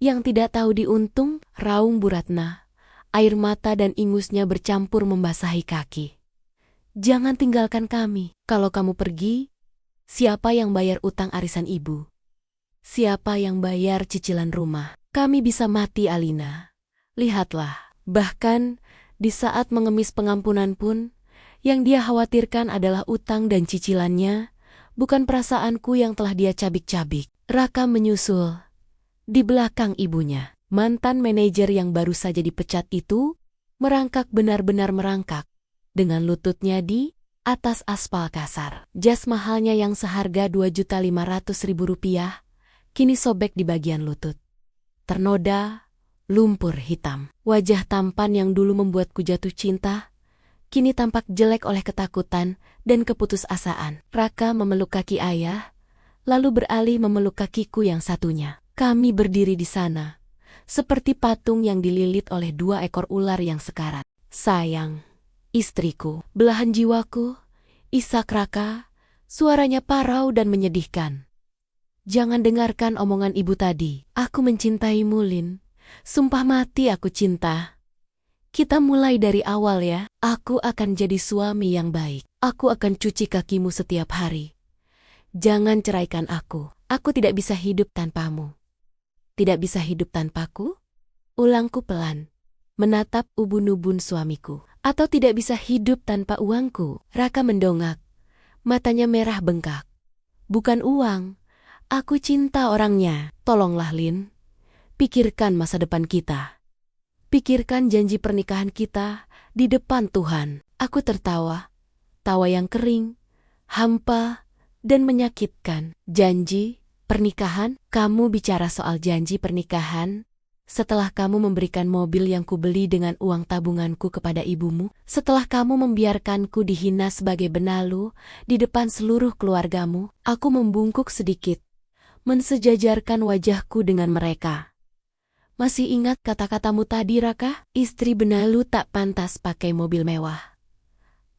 yang tidak tahu diuntung, raung Bu Ratna. Air mata dan ingusnya bercampur membasahi kaki. Jangan tinggalkan kami. Kalau kamu pergi, siapa yang bayar utang arisan ibu? Siapa yang bayar cicilan rumah? Kami bisa mati, Alina. Lihatlah, bahkan di saat mengemis pengampunan pun, yang dia khawatirkan adalah utang dan cicilannya, bukan perasaanku yang telah dia cabik-cabik. Raka menyusul. Di belakang ibunya, mantan manajer yang baru saja dipecat itu, merangkak benar-benar merangkak, dengan lututnya di atas aspal kasar. Jas mahalnya yang seharga Rp2.500.000, kini sobek di bagian lutut. Ternoda, lumpur hitam. Wajah tampan yang dulu membuatku jatuh cinta, kini tampak jelek oleh ketakutan dan keputusasaan. Raka memeluk kaki ayah, lalu beralih memeluk kakiku yang satunya. Kami berdiri di sana, seperti patung yang dililit oleh 2 ekor ular yang sekarat. Sayang, istriku, belahan jiwaku, isak Raka, suaranya parau dan menyedihkan. Jangan dengarkan omongan ibu tadi. Aku mencintaimu, Lin. Sumpah mati aku cinta. Kita mulai dari awal ya. Aku akan jadi suami yang baik. Aku akan cuci kakimu setiap hari. Jangan ceraikan aku. Aku tidak bisa hidup tanpamu. Tidak bisa hidup tanpaku? Ulangku pelan. Menatap ubun-ubun suamiku. Atau tidak bisa hidup tanpa uangku? Raka mendongak. Matanya merah bengkak. Bukan uang. Aku cinta orangnya. Tolonglah, Lin. Pikirkan masa depan kita. Pikirkan janji pernikahan kita di depan Tuhan. Aku tertawa. Tawa yang kering, hampa, dan menyakitkan. Janji pernikahan? Kamu bicara soal janji pernikahan setelah kamu memberikan mobil yang kubeli dengan uang tabunganku kepada ibumu, setelah kamu membiarkanku dihina sebagai benalu di depan seluruh keluargamu. Aku membungkuk sedikit, mensejajarkan wajahku dengan mereka. Masih ingat kata-katamu tadi, Raka? Istri benalu tak pantas pakai mobil mewah.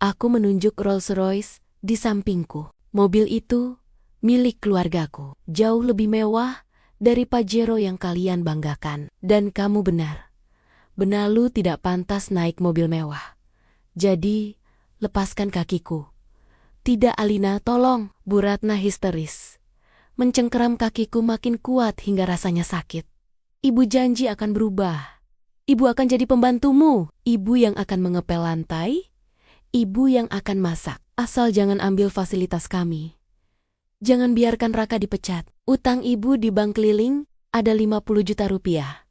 Aku menunjuk Rolls-Royce di sampingku. Mobil itu milik keluargaku, jauh lebih mewah dari Pajero yang kalian banggakan. Dan kamu benar. Benalu tidak pantas naik mobil mewah. Jadi, lepaskan kakiku. Tidak, Alina, tolong. Bu Ratna histeris. Mencengkeram kakiku makin kuat hingga rasanya sakit. Ibu janji akan berubah. Ibu akan jadi pembantumu. Ibu yang akan mengepel lantai. Ibu yang akan masak. Asal jangan ambil fasilitas kami. Jangan biarkan Raka dipecat. Utang ibu di bank keliling ada 50 juta rupiah.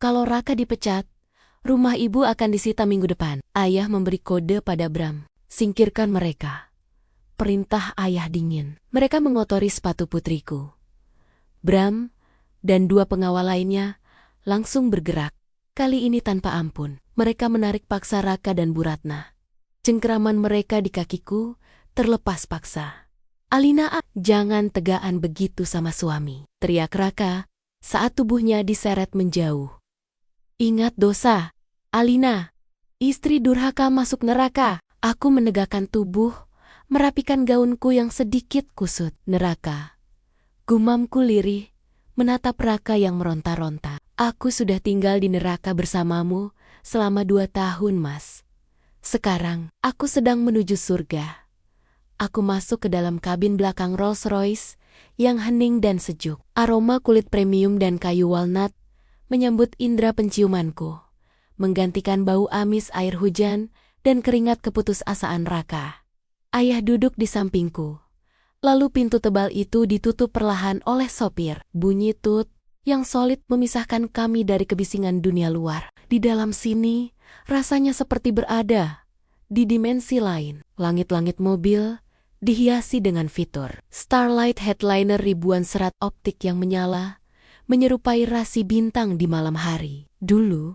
Kalau Raka dipecat, rumah ibu akan disita minggu depan. Ayah memberi kode pada Bram. Singkirkan mereka. Perintah ayah dingin. Mereka mengotori sepatu putriku. Bram dan 2 pengawal lainnya langsung bergerak. Kali ini tanpa ampun. Mereka menarik paksa Raka dan Bu Ratna. Cengkeraman mereka di kakiku terlepas paksa. Alina, jangan tegaan begitu sama suami, teriak Raka saat tubuhnya diseret menjauh. Ingat dosa, Alina. Istri durhaka masuk neraka. Aku menegakkan tubuh, merapikan gaunku yang sedikit kusut. Neraka. Gumamku lirih, menatap Raka yang meronta-ronta. Aku sudah tinggal di neraka bersamamu selama 2 tahun, Mas. Sekarang, aku sedang menuju surga. Aku masuk ke dalam kabin belakang Rolls-Royce yang hening dan sejuk. Aroma kulit premium dan kayu walnut menyambut indera penciumanku, menggantikan bau amis air hujan dan keringat keputusasaan Raka. Ayah duduk di sampingku. Lalu pintu tebal itu ditutup perlahan oleh sopir. Bunyi tut yang solid memisahkan kami dari kebisingan dunia luar. Di dalam sini, rasanya seperti berada di dimensi lain. Langit-langit mobil dihiasi dengan fitur Starlight headliner ribuan serat optik yang menyala, menyerupai rasi bintang di malam hari. Dulu,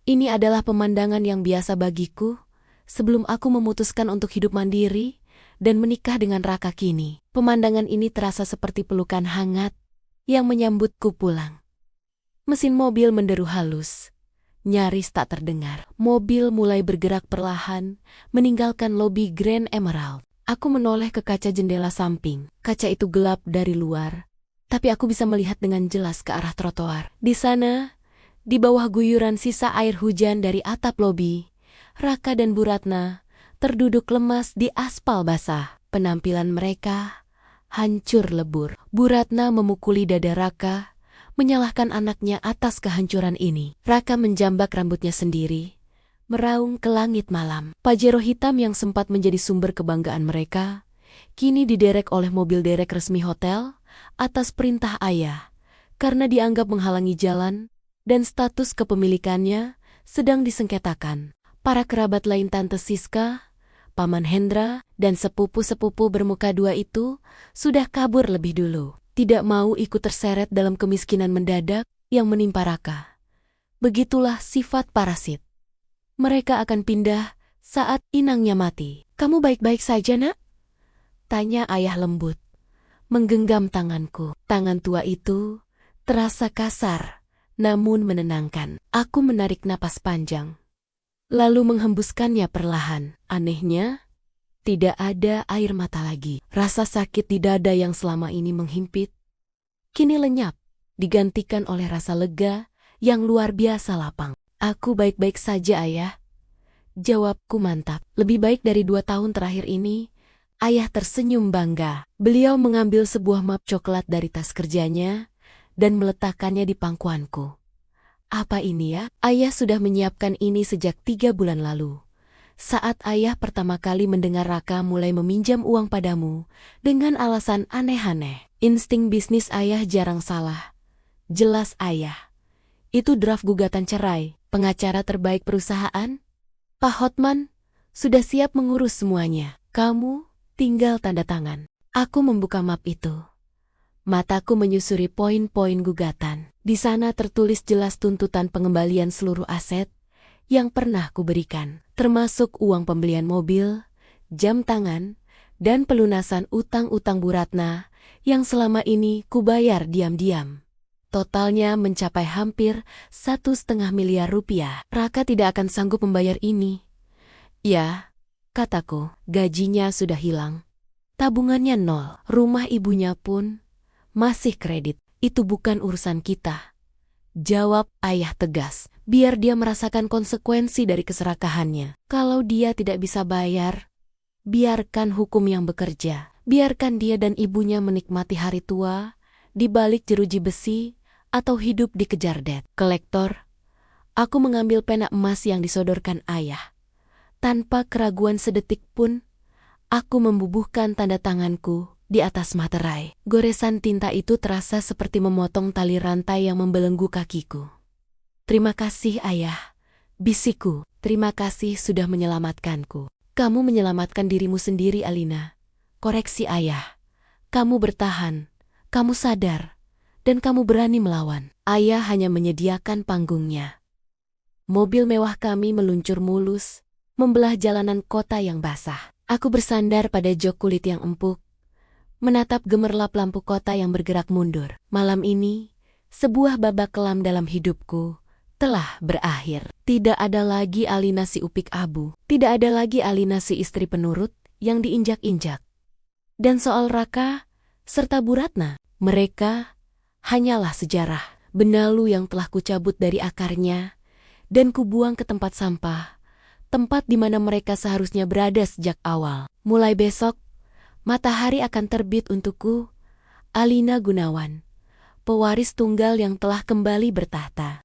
ini adalah pemandangan yang biasa bagiku sebelum aku memutuskan untuk hidup mandiri dan menikah dengan Raka kini. Pemandangan ini terasa seperti pelukan hangat yang menyambutku pulang. Mesin mobil menderu halus. Nyaris tak terdengar. Mobil mulai bergerak perlahan, meninggalkan lobi Grand Emerald. Aku menoleh ke kaca jendela samping. Kaca itu gelap dari luar, tapi aku bisa melihat dengan jelas ke arah trotoar. Di sana, di bawah guyuran sisa air hujan dari atap lobi, Raka dan Bu Ratna terduduk lemas di aspal basah. Penampilan mereka hancur lebur. Bu Ratna memukuli dada Raka, menyalahkan anaknya atas kehancuran ini. Raka menjambak rambutnya sendiri, meraung ke langit malam. Pajero hitam yang sempat menjadi sumber kebanggaan mereka, kini diderek oleh mobil derek resmi hotel atas perintah ayah, karena dianggap menghalangi jalan dan status kepemilikannya sedang disengketakan. Para kerabat lain Tante Siska, Paman Hendra, dan sepupu-sepupu bermuka dua itu sudah kabur lebih dulu, tidak mau ikut terseret dalam kemiskinan mendadak yang menimpa Raka. Begitulah sifat parasit. Mereka akan pindah saat inangnya mati. "Kamu baik-baik saja, Nak?" tanya ayah lembut, menggenggam tanganku. Tangan tua itu terasa kasar, namun menenangkan. Aku menarik napas panjang, lalu menghembuskannya perlahan. Anehnya, tidak ada air mata lagi. Rasa sakit di dada yang selama ini menghimpit, kini lenyap, digantikan oleh rasa lega yang luar biasa lapang. "Aku baik-baik saja, Ayah," jawabku mantap. "Lebih baik dari 2 tahun terakhir ini." Ayah tersenyum bangga. Beliau mengambil sebuah map coklat dari tas kerjanya dan meletakkannya di pangkuanku. "Apa ini ya?" "Ayah sudah menyiapkan ini sejak 3 bulan lalu. Saat ayah pertama kali mendengar Raka mulai meminjam uang padamu dengan alasan aneh-aneh. Insting bisnis ayah jarang salah. Jelas ayah. Itu draft gugatan cerai. Pengacara terbaik perusahaan, Pak Hotman, sudah siap mengurus semuanya. Kamu tinggal tanda tangan." Aku membuka map itu. Mataku menyusuri poin-poin gugatan. Di sana tertulis jelas tuntutan pengembalian seluruh aset yang pernah kuberikan, termasuk uang pembelian mobil, jam tangan, dan pelunasan utang-utang Bu Ratna yang selama ini kubayar diam-diam. Totalnya mencapai hampir 1,5 miliar rupiah. "Raka tidak akan sanggup membayar ini." "Ya," kataku, "gajinya sudah hilang. Tabungannya nol. Rumah ibunya pun masih kredit. Itu bukan urusan kita," jawab ayah tegas. "Biar dia merasakan konsekuensi dari keserakahannya. Kalau dia tidak bisa bayar, biarkan hukum yang bekerja. Biarkan dia dan ibunya menikmati hari tua di balik jeruji besi atau hidup dikejar debt kolektor." Aku mengambil pena emas yang disodorkan ayah. Tanpa keraguan sedetik pun, aku membubuhkan tanda tanganku di atas materai. Goresan tinta itu terasa seperti memotong tali rantai yang membelenggu kakiku. "Terima kasih, Ayah," bisikku. "Terima kasih sudah menyelamatkanku." "Kamu menyelamatkan dirimu sendiri, Alina," koreksi ayah. "Kamu bertahan, kamu sadar, dan kamu berani melawan." Ayah hanya menyediakan panggungnya. Mobil mewah kami meluncur mulus, membelah jalanan kota yang basah. Aku bersandar pada jok kulit yang empuk, menatap gemerlap lampu kota yang bergerak mundur. Malam ini, sebuah babak kelam dalam hidupku telah berakhir. Tidak ada lagi Alina si upik abu. Tidak ada lagi Alina si istri penurut yang diinjak-injak. Dan soal Raka serta Bu Ratna, mereka hanyalah sejarah. Benalu yang telah kucabut dari akarnya dan kubuang ke tempat sampah, tempat di mana mereka seharusnya berada sejak awal. Mulai besok, matahari akan terbit untukku, Alina Gunawan, pewaris tunggal yang telah kembali bertahta.